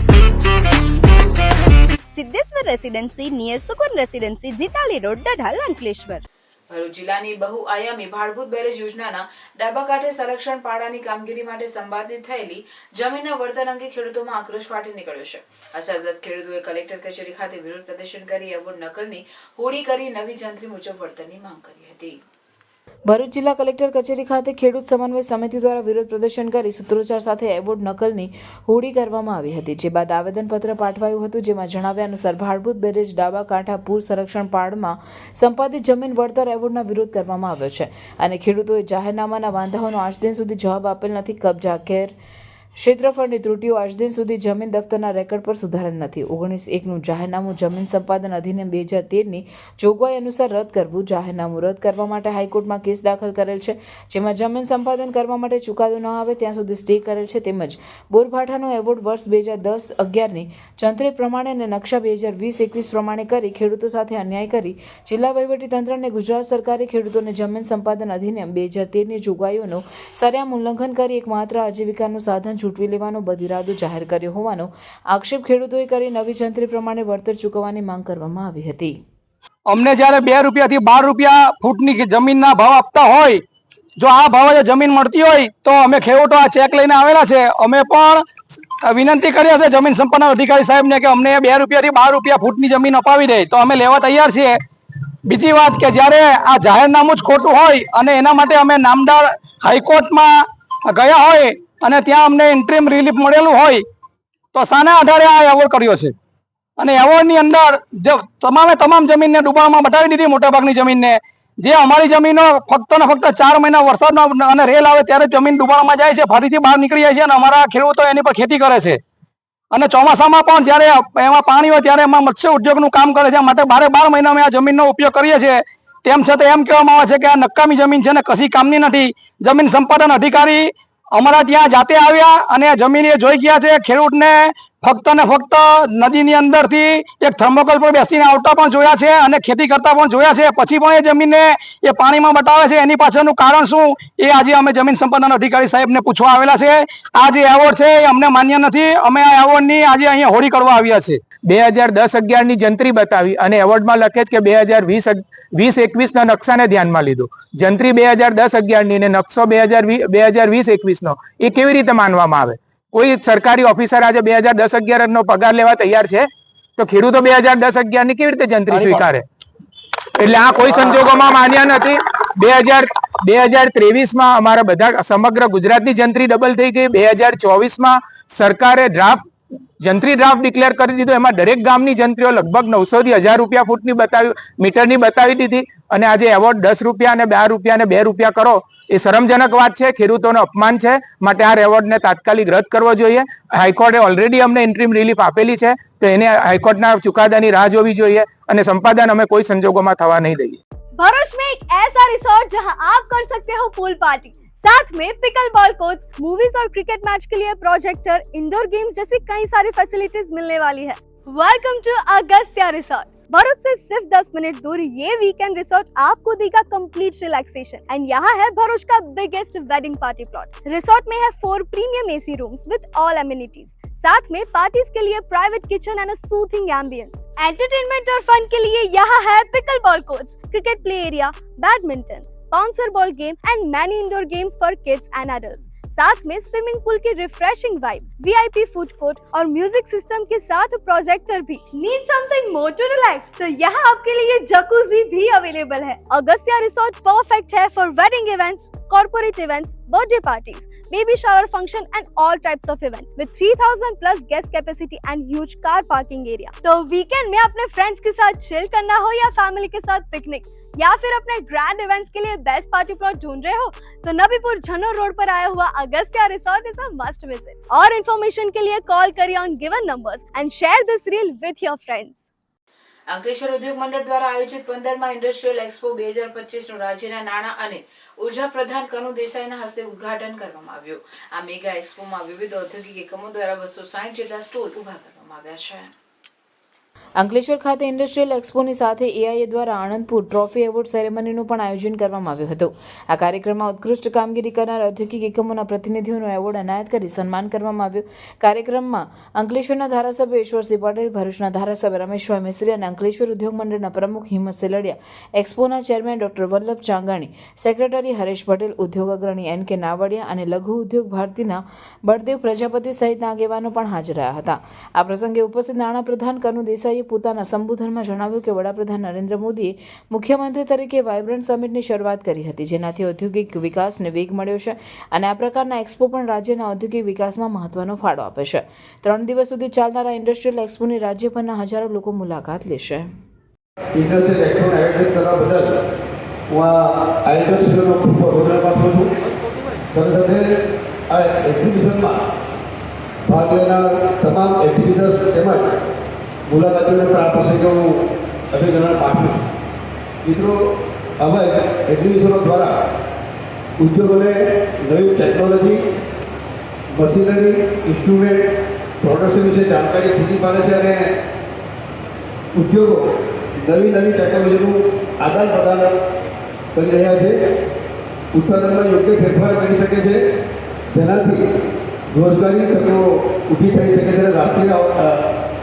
Siddheshwar residency near Sukoon residency, Jitali road, Dadhal, Ankleshwar.
Bharuch જિલ્લાની બહુઆયામી ભાડભૂત બેરેજ યોજનાના ડાબા કાંઠે સંરક્ષણ પાડાની કામગીરી માટે સંપાદિત થયેલી જમીનના વળતર અંગે ખેડૂતોમાં આક્રોશ ફાટી નીકળ્યો છે. અસરગ્રસ્ત ખેડૂતોએ કલેક્ટર કચેરી ખાતે વિરોધ પ્રદર્શન કરી એવોર્ડ નકલની હોડી કરી નવી જંત્રી મુજબ વળતરની માંગ કરી હતી. ભરૂચ જિલ્લા કલેક્ટર કચેરી ખાતે ખેડૂત સમન્વય સમિતિ દ્વારા વિરોધ પ્રદર્શન કરી સૂત્રોચ્ચાર સાથે એવોર્ડ નકલની હોડી કરવામાં આવી હતી. જે બાદ આવેદનપત્ર પાઠવાયું હતું, જેમાં જણાવ્યા અનુસાર ભાડભૂત બેરેજ ડાબા કાંઠા પૂર સંરક્ષણ પાડમાં સંપાદિત જમીન વળતર એવોર્ડનો વિરોધ કરવામાં આવ્યો છે અને ખેડૂતોએ જાહેરનામાના વાંધાઓનો આજ દિન સુધી જવાબ આપેલ નથી. કબજા ખેર ક્ષેત્રફળની ત્રુટીઓ આજ દિન સુધી જમીન દફતરના રેકર્ડ પર સુધારેલ નથી. 19-1નું જાહેરનામું જમીન સંપાદન અધિનિયમ 2013ની જોગવાઈ અનુસાર રદ કરવું. જાહેરનામું રદ કરવા માટે હાઈકોર્ટમાં કેસ દાખલ કરેલ છે, જેમાં જમીન સંપાદન કરવા માટે ચુકાદો ન આવે ત્યાં સુધી સ્ટે કરેલ છે. તેમજ બોરભાઠાનો એવોર્ડ વર્ષ 2010-11ની જંત્રી પ્રમાણે અને નકશા 2020-21 પ્રમાણે કરી ખેડૂતો સાથે અન્યાય કરી જિલ્લા વહીવટીતંત્રને ગુજરાત સરકારે ખેડૂતોને જમીન સંપાદન અધિનિયમ 2013ની જોગવાઈઓનું સરેઆમ ઉલ્લંઘન કરી એકમાત્ર આજીવિકાનું સાધન છૂટવી લેવાનો બદઇરાદો જાહેર કર્યો હોવાનો આક્ષેપ ખેડૂતોએ કરી નવી જંત્રી પ્રમાણે વળતર ચૂકવવાની માંગ કરવામાં આવી હતી.
અમને જ્યારે 2 રૂપિયાથી 12 રૂપિયા ફૂટની જમીનના ભાવ આપતા હોય, જો આ ભાવે જમીન મળતી હોય તો અમે ખેડૂતો આ ચેક લઈને આવેલા છે. અમે પણ વિનંતી કરી છે જમીન સંપાદન અધિકારી સાહેબને કે અમને 2 રૂપિયાથી 12 રૂપિયા ફૂટની જમીન અપાવી દે, તો અમે લેવા તૈયાર છીએ. બીજી વાત કે જ્યારે આ જાહેરનામું જ ખોટું હોય અને એના માટે અમે નામદાર હાઈકોર્ટમાં ગયા હોય અને ત્યાં અમને ઇન્ટરીમ રિલીફ મળેલું હોય તો શાના આધારે આ એવોર્ડ કર્યો છે? અને એવોર્ડની અંદર તમામ જમીનને ડૂબાણમાં બતાવી દીધી, મોટાભાગની જમીનને. જે અમારી જમીનો ફક્ત ને ફક્ત 4 મહિના વરસાદનો અને રેલ આવે ત્યારે જમીન ડૂબાણમાં જાય છે, ફરીથી બહાર નીકળી જાય છે અને અમારા ખેડૂતો એની પર ખેતી કરે છે. અને ચોમાસામાં પણ જ્યારે એમાં પાણી હોય ત્યારે એમાં મત્સ્ય ઉદ્યોગનું કામ કરે છે. માટે 12 મહિના અમે આ જમીનનો ઉપયોગ કરીએ છીએ. તેમ છતાં એમ કહેવામાં આવે છે કે આ નકામી જમીન છે ને કશી કામની નથી. જમીન સંપાદન અધિકારી અમારા ત્યાં જાતે આવ્યા અને જમીન એ જોઈ ગયા છે. ખેડૂતને ફક્ત ને ફક્ત નદીની અંદરથી એક થર્મોકોલ પર બેસીને આવતા પણ જોયા છે અને ખેતી કરતા પણ જોયા છે, પછી પણ એ જમીનને એ પાણીમાં બતાવે છે. એની પાછળનું કારણ શું એ આજે અમે જમીન સંપાદન અધિકારી સાહેબને પૂછવા આવેલા છે. આ જે એવોર્ડ છે એ અમને માન્ય નથી. અમે આ એવોર્ડની આજે અહીંયા હોળી કરવા આવ્યા છે.
2010-11ની જંત્રી બતાવી અને એવોર્ડમાં લખે છે કે 2020-21ના નકશાને ધ્યાનમાં લીધો. જંત્રી 2010-11ની ને નકશો 2020-21નો એ કેવી રીતે માનવામાં આવે? કોઈ સરકારી ઓફિસર આજે 2010-11નો પગાર લેવા તૈયાર છે? તો ખેડૂતો 2010-11ની કેવી રીતે જંત્રી સ્વીકારે? એટલે આ કોઈ સંજોગોમાં માન્ય નથી. 2023માં અમારા બધા સમગ્ર ગુજરાતની જંત્રી ડબલ થઈ ગઈ. 2024માં સરકારે જંત્રી ડ્રાફ્ટ ડિક્લેર કરી દીધો. એમાં દરેક ગામની જંત્રીઓ લગભગ 900 થી 1000 રૂપિયા ફૂટની મીટરની બતાવી દીધી. અને આજે એવોર્ડ 10 રૂપિયા અને 12 રૂપિયા અને 2 રૂપિયા કરો એ શરમજનક વાત છે. ખેડૂતોનો અપમાન છે. માટે આ એવોર્ડને તાત્કાલિક રદ કરવો જોઈએ. હાઈકોર્ટે ઓલરેડી અમને ઇન્ટરીમ રિલીફ આપેલી છે, તો એને હાઈકોર્ટના ચુકાદાની રાહ જોવી જોઈએ અને સંપાદન અમે કોઈ સંજોગોમાં થવા નહીં દઈએ.
भरूच में एक ऐसा रिसोर्ट जहां आप कर सकते हो पूल पार्टी, साथ में पिकल बॉल कोर्ट्स, मूवीज और क्रिकेट मैच के लिए प्रोजेक्टर, इंडोर गेम्स जैसी कई सारी फैसिलिटीज मिलने वाली है। Welcome to Agastya resort. Bharuch से सिर्फ 10 मिनट दूर ये वीकेंड रिसोर्ट आपको देगा कंप्लीट रिलैक्सेशन एंड यहाँ है भरूच का biggest wedding party plot. Resort में है 4 premium AC rooms with all amenities, साथ में पार्टीज के लिए private kitchen and a soothing ambience. Entertainment और फन के लिए यहाँ है pickle ball courts, cricket play area, badminton, bouncer ball game and many indoor games for kids and adults. साथ में स्विमिंग पूल की refreshing vibe, VIP food court और music system के साथ प्रोजेक्टर भी। Need something more to relax? तो यहाँ आपके लिए जकूजी भी अवेलेबल है। अगस्त्या रिसोर्ट परफेक्ट है for wedding events, corporate events, birthday parties, baby shower function and all types of event with 3000 plus guest capacity and huge car parking area। तो weekend में अपने फ्रेंड्स के साथ चिल करना हो या फैमिली के साथ पिकनिक या फिर अपने ग्रैंड इवेंट्स के लिए बेस्ट पार्टी प्लॉट ढूंढ रहे हो तो नबीपुर झन्नूर रोड पर आया हुआ Agastya resort is a must visit. और इन्फॉर्मेशन के लिए कॉल करिए on given numbers and share this reel with your friends.
Ankleshwar ઉદ્યોગ મંડળ દ્વારા આયોજિત 15મા ઇન્ડસ્ટ્રીયલ એક્સપો 2025નું રાજ્યના નાણાં અને ઉર્જા પ્રધાન કનુ દેસાઈના હસ્તે ઉદ્ઘાટન કરવામાં આવ્યું। આ મેગા એક્સપોમાં વિવિધ ઔદ્યોગિક એકમો દ્વારા 260 જેટલા સ્ટોલ ઊભા કરવામાં આવ્યા છે। અંકલેશ્વર ખાતે ઇન્ડસ્ટ્રીયલ એક્સપોની સાથે એઆઈએ દ્વારા આણંદપુર ટ્રોફી એવોર્ડ સેરેમનીનું પણ આયોજન કરવામાં આવ્યું હતું। આ કાર્યક્રમમાં ઉત્કૃષ્ટ કામગીરી કરનાર ઔદ્યોગિક એકમોના પ્રતિનિધિઓનો એવોર્ડ એનાયત કરી સન્માન કરવામાં આવ્યું। કાર્યક્રમમાં અંકલેશ્વરના ધારાસભ્ય ઈશ્વરસિંહ પટેલ, ભરૂચના ધારાસભ્ય રમેશભાઈ મિસ્ત્રી અને અંકલેશ્વર ઉદ્યોગ મંડળના પ્રમુખ હિંમત સેલડિયા, એક્સપોના chairman doctor Vallabh Changani, secretary Haresh Patel, ઉદ્યોગ અગ્રણી એન.કે. નાવડિયા અને લઘુ ઉદ્યોગ ભારતીના બળદેવ પ્રજાપતિ સહિતના આગેવાનો પણ હાજર રહ્યા હતા। આ પ્રસંગે ઉપસ્થિત નાણાપ્રધાન કનુ દેસાઈએ પોતાના સંબોધનમાં જણાવ્યું કે વડાપ્રધાન નરેન્દ્ર મોદીએ મુખ્યમંત્રી તરીકે વાઇબ્રન્ટ સમિટની શરૂઆત કરી હતી, જેનાથી ઔદ્યોગિક વિકાસને વેગ મળ્યો છે અને આ પ્રકારના એક્સપો પણ રાજ્યના ઔદ્યોગિક વિકાસમાં મહત્વનો ફાળો આપે છે। 3 દિવસ સુધી ચાલનારા ઇન્ડસ્ટ્રીયલ એક્સપોની રાજ્યભરના હજારો લોકો મુલાકાત લેશે।
ઇન્ડસ્ટ્રીયલ એક્સપોનું આયોજન કરવા બદલ હું આ આયોજકશ્રીઓનો ખૂબ આભાર માનું છું। સાથે સાથે આ એક્ઝિબિશનમાં ભાગ લેનાર તમામ એક્ટિવિટર્સ તેમજ મુલાકાતીઓને પણ આ પ્રસંગે હું અભિનંદન પાઠવું છું। મિત્રો, આવા એક્ઝિબિશનો દ્વારા ઉદ્યોગોને નવી ટેકનોલોજી, મશીનરી, ઇન્સ્ટ્રુમેન્ટ, પ્રોડક્શન વિશે જાણકારી પૂરી પાડે છે અને ઉદ્યોગો નવી ટેકનોલોજીનું આદાન પ્રદાન કરી રહ્યા છે। ઉત્પાદનમાં યોગ્ય ફેરફાર કરી શકે છે, જેનાથી રોજગારી તકો ઊભી થઈ શકે છે અને રાષ્ટ્રીય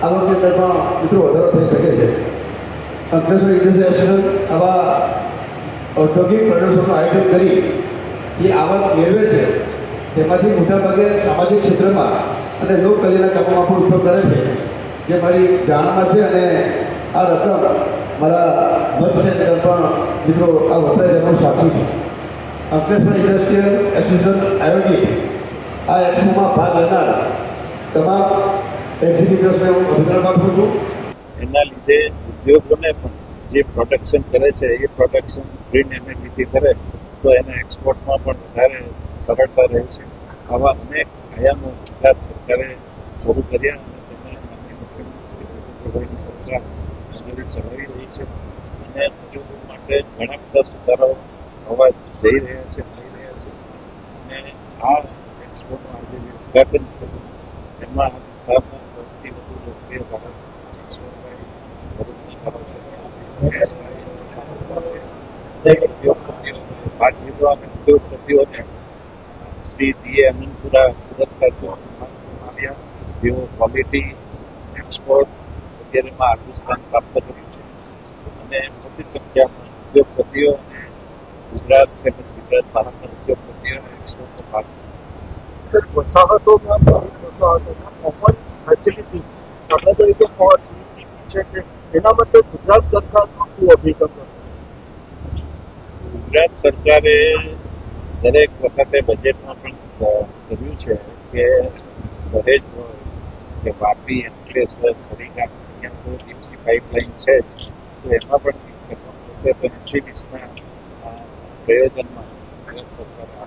આવકની અંદરમાં મિત્રો વધારો થઈ શકે છે। અંકલેશ્વર ઇન્ડસ્ટ્રીયલ એસોસિએશન આવા ઔદ્યોગિક પ્રદર્શનનું આયોજન કરી જે આવક મેળવે છે તેમાંથી મોટાભાગે સામાજિક ક્ષેત્રમાં અને લોક કલ્યાણના કામોમાં પણ ઉપયોગ કરે છે, જે મારી જાણમાં છે અને આ રકમ મારા મંચની અંદર પણ મિત્રો આ વપરાય જવાનું સાચું છે। અંકલેશ્વર ઇન્ડસ્ટ્રીયલ એસોસિએશન આયોજિત આ એક્સપોમાં ભાગ લેનાર તમામ એક્ઝિબિટર્સને હું અભિનંદન પાઠવું છું।
એના લીધે ઉદ્યોગોને પણ જે પ્રોડક્શન કરે છે એ પ્રોડક્શન ગ્રીન એનર્જીથી કરે તો એના એક્સપોર્ટમાં પણ વધારે સરળતા રહે છે। આવા અનેક આયામો ગુજરાત સરકારે શરૂ કર્યા અને તેને માનનીય મુખ્યમંત્રી સરકાર ચલાવી રહી છે અને ઉદ્યોગો માટે ઘણા બધા સુધારાઓ થવા જઈ રહ્યા છે, થઈ રહ્યા છે। અને આ એક્સપોનું આજે જે ઉદ્ઘાટન થયું એમાં આ વિસ્તારમાં સૌથી વધુ લોકપ્રિય ધારાસભ્ય શ્રી ઈશ્વરભાઈ, ભરૂચના ધારાસભ્ય શ્રી મહેશભાઈ, સાથે ઉદ્યોગપતિઓને ભાગ લીધો અને ઉદ્યોગપતિઓને શ્રી DA અમીનપુરા પુરસ્કારથી સન્માન કરવામાં આવ્યા. તેઓ ક્વોલિટી, એક્સપોર્ટ વગેરેમાં આગવું સ્થાન પ્રાપ્ત કર્યું છે અને મોટી સંખ્યામાં ઉદ્યોગપતિઓ અને ગુજરાત તેમજ ગુજરાત બહારના ઉદ્યોગપતિઓ એક્સપોર્ટનો ભાગ
સર, વસાહતોમાં કોમન ફેસિલિટી આપણે તરીકે છે કે એના માટે ગુજરાત સરકારનો શું અભિગમ હતો?
ગુજરાત સરકારે દરેક વખતે બજેટમાં પણ કર્યું છે કે દરેજ હોય કે વાપી, અંકલેશ્વર, સરીગામ, અહીંયા તો ડીપસી પાઇપલાઇન છે જ, તો એમાં પણ કરવાનું હશે તો 80-20ના પ્રયોજનમાં ગુજરાત સરકારે આ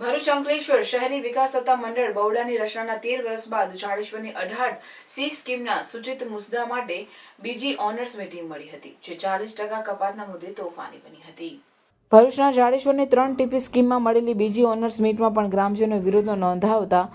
ભરૂચ અંકલેશ્વર શહેરી વિકાસ સત્તા મંડળ બરોડાની રચનાના 13 વર્ષ બાદ જાડેશ્વરની 18C સ્કીમના સૂચિત મુદ્દા માટે બીજી ઓનર્સ મીટિંગ મળી હતી, જે 40% કપાતના મુદ્દે તોફાની બની હતી. ભરૂચના જાડેશ્વરની 3 ટીપી સ્કીમમાં મળેલી બીજી ઓનર્સ મીટમાં પણ ગ્રામજનો વિરોધનો નોંધાવતા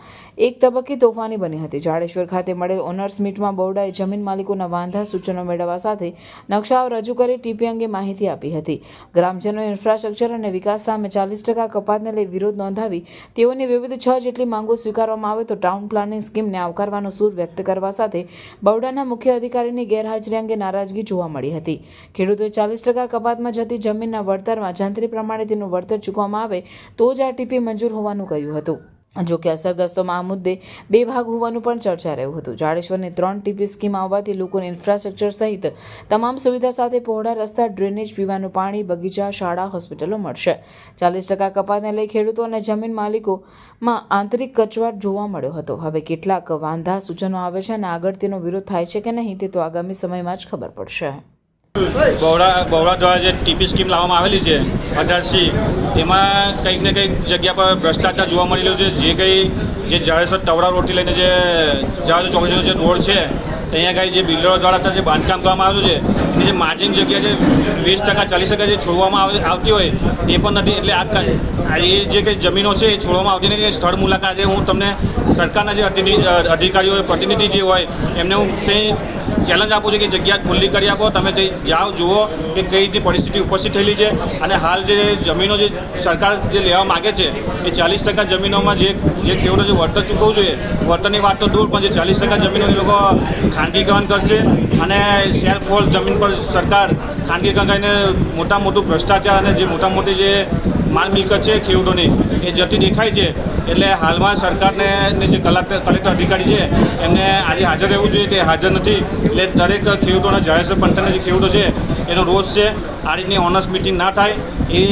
એક તબક્કે તોફાની બની હતી. જાડેશ્વર ખાતે મળેલ ઓનર્સ મીટમાં બરોડાએ જમીન માલિકોના વાંધા સૂચનો મેળવવા સાથે નકશાઓ રજૂ કરી ટીપી અંગે માહિતી આપી હતી. ગ્રામજનોએ ઇન્ફ્રાસ્ટ્રક્ચર અને વિકાસ સામે 40% કપાતને લઈ વિરોધ નોંધાવી તેઓની વિવિધ 6 જેટલી માંગો સ્વીકારવામાં આવે તો ટાઉન પ્લાનિંગ સ્કીમને આવકારવાનો સૂર વ્યક્ત કરવા સાથે બરોડાના મુખ્ય અધિકારીની ગેરહાજરી અંગે નારાજગી જોવા મળી હતી. ખેડૂતોએ 40% કપાતમાં જતી જમીનના વળતરમાં જંત્રી પ્રમાણે તેનું વળતર ચૂકવવામાં આવે તો જ આ ટીપી મંજૂર હોવાનું કહ્યું હતું. જો કે અસરગ્રસ્તોમાં આ મુદ્દે 2 ભાગ હોવાનું પણ ચર્ચા રહ્યું હતું. જાડેશ્વરની 3 ટીપી સ્કીમ આવવાથી લોકોને ઇન્ફ્રાસ્ટ્રક્ચર સહિત તમામ સુવિધા સાથે પહોળા રસ્તા, ડ્રેનેજ, પીવાનું પાણી, બગીચા, શાળા, હોસ્પિટલો મળશે. 40% કપાતને લઈ ખેડૂતો અને જમીન માલિકોમાં આંતરિક કચવાટ જોવા મળ્યો હતો. હવે કેટલાક વાંધા સૂચનો આવે છે અને આગળ તેનો વિરોધ થાય છે કે નહીં તે તો આગામી સમયમાં જ ખબર પડશે.
બરોડા દ્વારા જે ટીપી સ્કીમ લાવવામાં આવેલી છે 18C, તેમાં કંઈક ને કંઈક જગ્યા પર ભ્રષ્ટાચાર જોવા મળી રહ્યો છે. જે કંઈ જે જાડેશ્વર ટવરા રોડથી લઈને જે જાડેશ્વર ચોકડીનો જે રોડ છે ત્યાં કંઈ જે બિલ્ડરો દ્વારા જે બાંધકામ કરવામાં આવેલું છે એની જે માર્જિન જગ્યા જે 20%, 40% જે છોડવામાં આવતી હોય એ પણ નથી. એટલે આ એ જે કંઈ જમીનો છે એ છોડવામાં આવતી નથી. સ્થળ મુલાકાતે હું તમને સરકારના જે અધિકારીઓ, પ્રતિનિધિ જે હોય એમને હું કંઈ ચેલેન્જ આપું છું કે જગ્યા ખુલ્લી કરી આપો. તમે તે જાઓ, જુઓ કે કઈ રીતે પરિસ્થિતિ ઉપસ્થિત થયેલી છે અને હાલ જે જમીનો જે સરકાર જે લેવા માગે છે એ 40% જમીનોમાં જે ખેડૂતો જે વળતર ચૂકવવું જોઈએ, વળતરની વાત તો દૂર, પણ જે 40% જમીનો એ લોકો ખાનગીકરણ કરશે અને સેલ્ફ હોલ્ડ જમીન પર સરકાર ખાનગીકરણ કરીને મોટું ભ્રષ્ટાચાર અને જે મોટી જે માલ મિલકત છે ખેડૂતોની એ જતી દેખાય છે. એટલે હાલમાં સરકારને જે કલેક્ટર અધિકારી છે એમને આજે હાજર રહેવું જોઈએ, તે હાજર નથી. એટલે દરેક ખેડૂતોના જાડેશ્વર પંથકના જે ખેડૂતો છે એનો રોષ છે. આ રીતની ઓનર્સ મિટિંગ ના થાય એ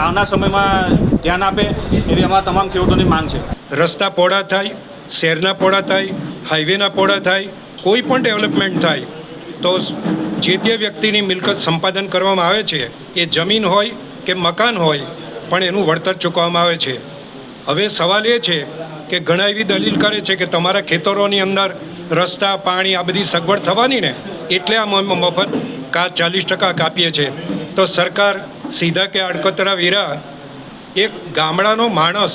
આવનાર સમયમાં ધ્યાન આપે એવી અમારા તમામ ખેડૂતોની માંગ છે.
રસ્તા પહોળા થાય, શહેરના પહોળા થાય, હાઈવેના પહોળા થાય, કોઈ પણ ડેવલપમેન્ટ થાય તો જે તે વ્યક્તિની મિલકત સંપાદન કરવામાં આવે છે, એ જમીન હોય કે મકાન હોય, પણ એનું વળતર ચૂકવવામાં આવે છે. હવે સવાલ એ છે કે ઘણા એવી દલીલ કરે છે કે તમારા ખેતરોની અંદર રસ્તા, પાણી, આ બધી સગવડ થવાની ને એટલે આ મફત 40% કાપીએ છીએ. તો સરકાર સીધા કે આડકતરા વેરા એક ગામડાનો માણસ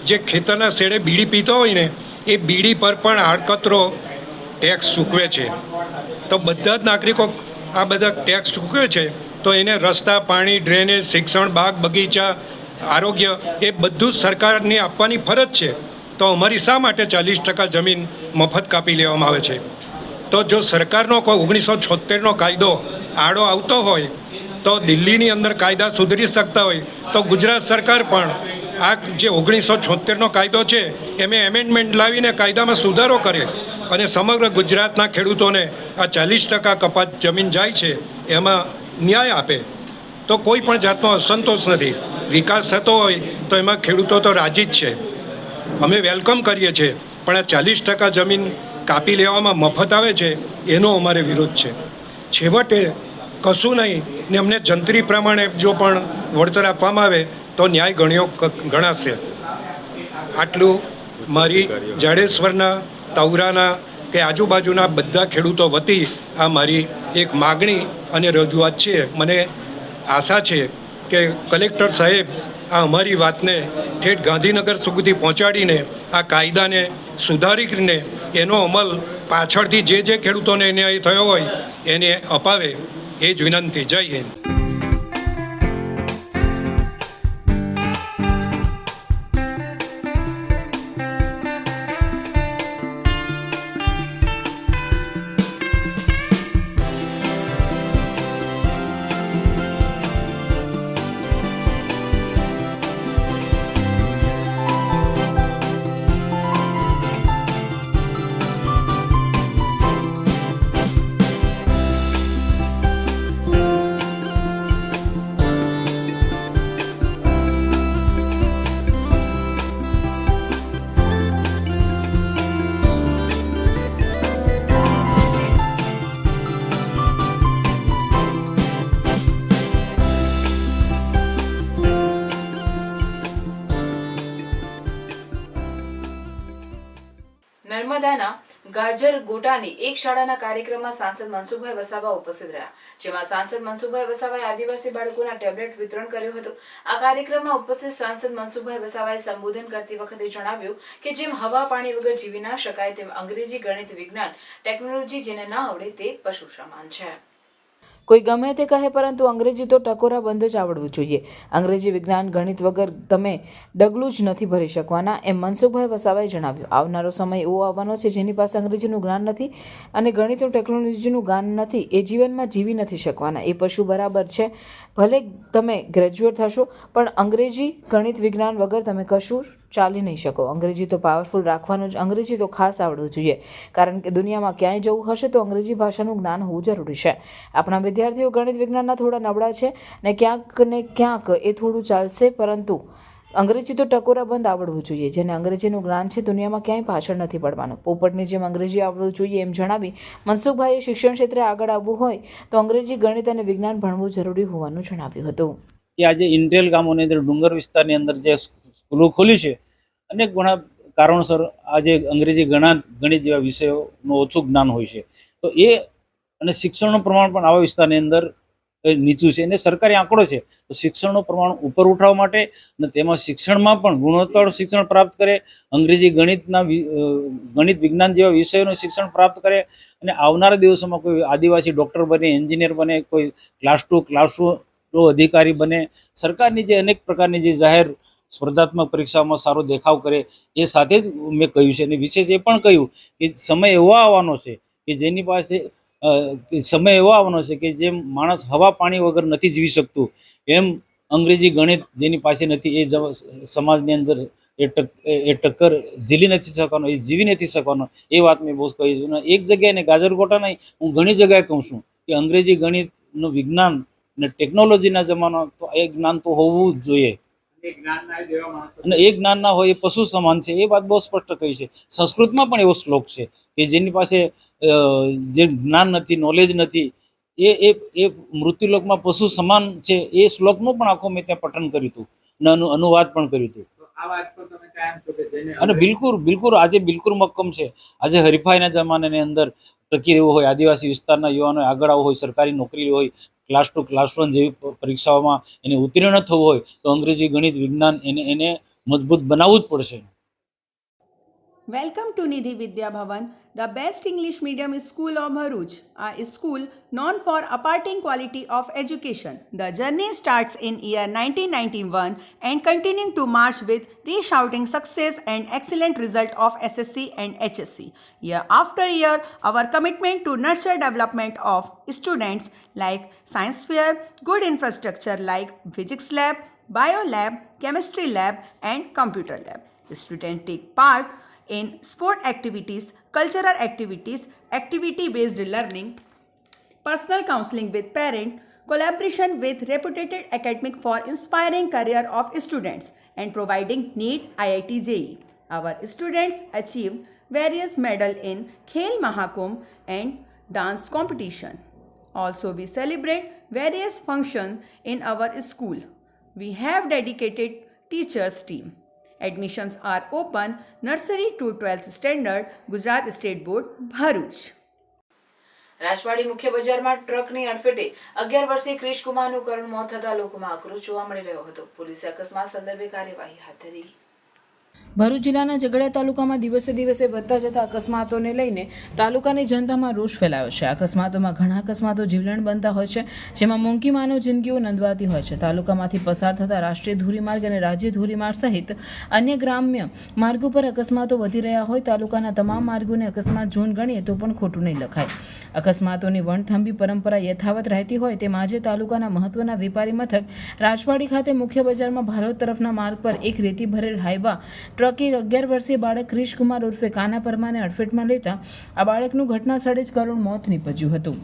જે ખેતરના શેડે બીડી પીતો હોય ને એ બીડી પર પણ આડકતરો ટેક્સ ચૂકવે છે. તો બધા જ નાગરિકો આ બધા ટેક્સ ચૂકવે છે, તો એને રસ્તા, પાણી, ડ્રેનેજ, શિક્ષણ, બાગ બગીચા, આરોગ્ય એ બધું જ સરકારની આપવાની ફરજ છે. તો અમારી શા માટે 40% જમીન મફત કાપી લેવામાં આવે છે? તો જો સરકારનો કોઈ 1976નો કાયદો આડો આવતો હોય તો દિલ્હીની અંદર કાયદા સુધરી શકતા હોય તો ગુજરાત સરકાર પણ આ જે 1976નો કાયદો છે એમાં એમેન્ડમેન્ટ લાવીને કાયદામાં સુધારો કરે અને સમગ્ર ગુજરાતના ખેડૂતોને આ 40% કપાત જમીન જાય છે એમાં ન્યાય આપે તો કોઈ પણ જાતનો અસંતોષ નથી. વિકાસ થતો હોય તો એમાં ખેડૂતો તો રાજી જ છે. અમે વેલકમ કરીએ છીએ, પણ આ 40% જમીન કાપી લેવામાં મફત આવે છે એનો અમારે વિરોધ છે. છેવટે કશું નહીં ને અમને જંત્રી પ્રમાણે જો પણ વળતર આપવામાં આવે તો ન્યાય ગણાશે. આટલું મારી જાડેશ્વરના, તવરાના કે આજુબાજુના બધા ખેડૂતો વતી આ મારી એક માગણી અને રજૂઆત છે. મને આશા છે કે કલેક્ટર સાહેબ આ અમારી વાતને ઠેઠ ગાંધીનગર સુધી પહોંચાડીને આ કાયદાને સુધારીને એનો અમલ પાછળથી જે ખેડૂતોને અન્યાય થયો હોય એને અપાવે એ જ વિનંતી. જય હિન્દ.
નર્મદાના ગાજર ગોટાની એક શાળાના કાર્યક્રમમાં સાંસદ મનસુખભાઈ વસાવા ઉપસ્થિત રહ્યા, જેમાં સાંસદ મનસુખભાઈ વસાવાએ આદિવાસી બાળકોના ટેબ્લેટ વિતરણ કર્યું હતું. આ કાર્યક્રમમાં ઉપસ્થિત સાંસદ મનસુખભાઈ વસાવાએ સંબોધન કરતી વખતે જણાવ્યું કે જેમ હવા પાણી વગર જીવી ના શકાય તેમ અંગ્રેજી, ગણિત, વિજ્ઞાન, ટેકનોલોજી જેને ના આવડે તે પશુ સમાન છે. કોઈ ગમે તે કહે પરંતુ અંગ્રેજી તો ટકોરા બંધ જ આવડવું જોઈએ. અંગ્રેજી, વિજ્ઞાન, ગણિત વગર તમે ડગલું જ નથી ભરી શકવાના, એમ મનસુખભાઈ વસાવાએ જણાવ્યું. આવનારો સમય એવો આવવાનો છે જેની પાસે અંગ્રેજીનું જ્ઞાન નથી અને ગણિતનું, ટેકનોલોજીનું જ્ઞાન નથી એ જીવનમાં જીવી નથી શકવાના. એ પશુ બરાબર છે. ભલે તમે ગ્રેજ્યુએટ થશો પણ અંગ્રેજી, ગણિત, વિજ્ઞાન વગર તમે કશું ચાલી નહીં શકો. અંગ્રેજી તો પાવરફુલ રાખવાનું જ, અંગ્રેજી તો ખાસ આવડવું જોઈએ, કારણ કે દુનિયામાં ક્યાંય જવું હશે તો અંગ્રેજી ભાષાનું જ્ઞાન હોવું જરૂરી છે. આપણા વિદ્યાર્થીઓ ગણિત વિજ્ઞાનના થોડા નબળા છે ને ક્યાંક એ થોડું ચાલશે, પરંતુ અંગ્રેજી તો ટકોરા બંધ આવડવું જોઈએ. જેને અંગ્રેજીનું જ્ઞાન છે દુનિયામાં ક્યાંય પાછળ નથી પડવાનું. પોપટની જેમ અંગ્રેજી આવડવું જોઈએ એમ જણાવી મનસુખભાઈએ શિક્ષણ ક્ષેત્રે આગળ આવવું હોય તો અંગ્રેજી, ગણિત અને વિજ્ઞાન ભણવું જરૂરી હોવાનું જણાવ્યું હતું.
આજે ઇન્ટેલ ગામોની અંદર, ડુંગર વિસ્તારની અંદર જે સ્કૂલો ખોલી છે, અનેક ઘણા કારણોસર આજે અંગ્રેજી, ગણિત જેવા વિષયોનું ઓછું જ્ઞાન હોય છે. તો એ અને શિક્ષણનું પ્રમાણ પણ આવા વિસ્તારની અંદર નીચું છે અને સરકારી આંકડો છે. તો શિક્ષણનું પ્રમાણ ઉપર ઉઠાવવા માટે અને તેમાં શિક્ષણમાં પણ ગુણવત્તાવાળું શિક્ષણ પ્રાપ્ત કરે, અંગ્રેજી, ગણિત, વિજ્ઞાન જેવા વિષયોનું શિક્ષણ પ્રાપ્ત કરે અને આવનારા દિવસોમાં કોઈ આદિવાસી ડૉક્ટર બને, એન્જિનિયર બને, કોઈ ક્લાસ 2 અધિકારી બને, સરકારની જે અનેક પ્રકારની જે જાહેર સ્પર્ધાત્મક પરીક્ષામાં સારો દેખાવ કરે, એ સાથે જ મેં કહ્યું છે. અને વિશેષ એ પણ કહ્યું કે સમય એવો આવવાનો છે કે જેની પાસે કે જેમ માણસ હવા પાણી વગર નથી જીવી શકતું, એમ અંગ્રેજી, ગણિત જેની પાસે નથી એ સમાજની અંદર એ ટક્કર ઝીલી નથી શકવાનો, એ જીવી નથી શકવાનો. એ વાત મેં બહુ કહી છે. એક જગ્યાએ ને ગાજરગોટા નહીં, હું ઘણી જગ્યાએ કહું છું કે અંગ્રેજી, ગણિતનું, વિજ્ઞાન અને ટેકનોલોજીના જમાનો તો એ જ્ઞાન તો હોવું જ જોઈએ. અને એ જ્ઞાન ના હોય એ પશુ સમાન છે. એ વાત બહુ સ્પષ્ટ કહી છે. સંસ્કૃતમાં પણ એવો શ્લોક છે કે જેની પાસે જે જ્ઞાન નથી, નોલેજ નથી, એ મૃત્યુલોકમાં પશુ સમાન છે. એ શ્લોકનું પણ આખું મેં ત્યાં પઠન કર્યું હતું અને અનુવાદ પણ કર્યું હતું. અને બિલકુલ આજે બિલકુલ મક્કમ છે. આજે હરીફાઈના જમાનાની અંદર ટકી રહેવું હોય, આદિવાસી વિસ્તારના યુવાનો આગળ આવવું હોય, સરકારી નોકરી હોય, ક્લાસ 2, ક્લાસ 1 જેવી પરીક્ષાઓમાં એને ઉત્તીર્ણ થવું હોય તો અંગ્રેજી, ગણિત, વિજ્ઞાન એને મજબૂત બનાવવું જ પડશે.
Welcome to Nidhi Vidya Bhavan, the best English medium school of Bharuch, a school known for imparting quality of education. The journey starts in year 1991 and continuing to march with resounding success and excellent result of SSC and HSC. Year after year, our commitment to nurture development of students like science fair, good infrastructure like physics lab, bio lab, chemistry lab and computer lab. Students take part in sport activities, cultural activities, activity-based learning, personal counseling with parents, collaboration with reputed academic for inspiring career of students and providing NEET IIT JEE. Our students achieve various medals in Khel Mahakumbh and dance competition. Also, we celebrate various functions in our school. We have dedicated teachers team. Admissions are open nursery to 12th standard, Gujarat State Board, Bharuch.
રાજવાડી મુખ્ય બજારમાં ટ્રકની અડફેટે 11 વર્ષીય ક્રિશ કુમારનું કરુણ મોત થતા લોકોમાં આક્રોશ જોવા મળી રહ્યો હતો. પોલીસે અકસ્માત સંદર્ભે કાર્યવાહી હાથ ધરી. ભરૂચ જિલ્લાના ઝઘડિયા તાલુકામાં દિવસે દિવસે વધતા જતા અકસ્માતોને લઈને તાલુકાની જનતામાં રોષ ફેલાયો છે. અકસ્માતોમાં ઘણા અકસ્માતો જીવલેણ બનતા હોય છે, જેમાં મૂંગી માનવ જિંદગીઓ નંદવાતી હોય છે. તાલુકામાંથી પસાર થતા રાષ્ટ્રીય ધોરીમાર્ગ અને રાજ્ય ધોરીમાર્ગ સહિત અન્ય ગ્રામ્ય માર્ગો પર અકસ્માતો વધી રહ્યા હોય. તાલુકાના તમામ માર્ગોને અકસ્માત ઝોન ગણીએ તો પણ ખોટું નહીં લખાય. અકસ્માતોની વણથંભી પરંપરા યથાવત રહેતી હોય તેમ આજે તાલુકાના મહત્વના વેપારી મથક રાજવાડી ખાતે મુખ્ય બજારમાં ભાલોદ તરફના માર્ગ પર એક રેતી ભરેલ હાઈવા ટ્રકે 11 વર્ષીય બાળક ક્રિશ કુમાર ઉર્ફે કાના પરમાને અડફેટમાં લેતા આ બાળકનું ઘટના સ્થળે જ કરુણ મોત નીપજ્યું હતું.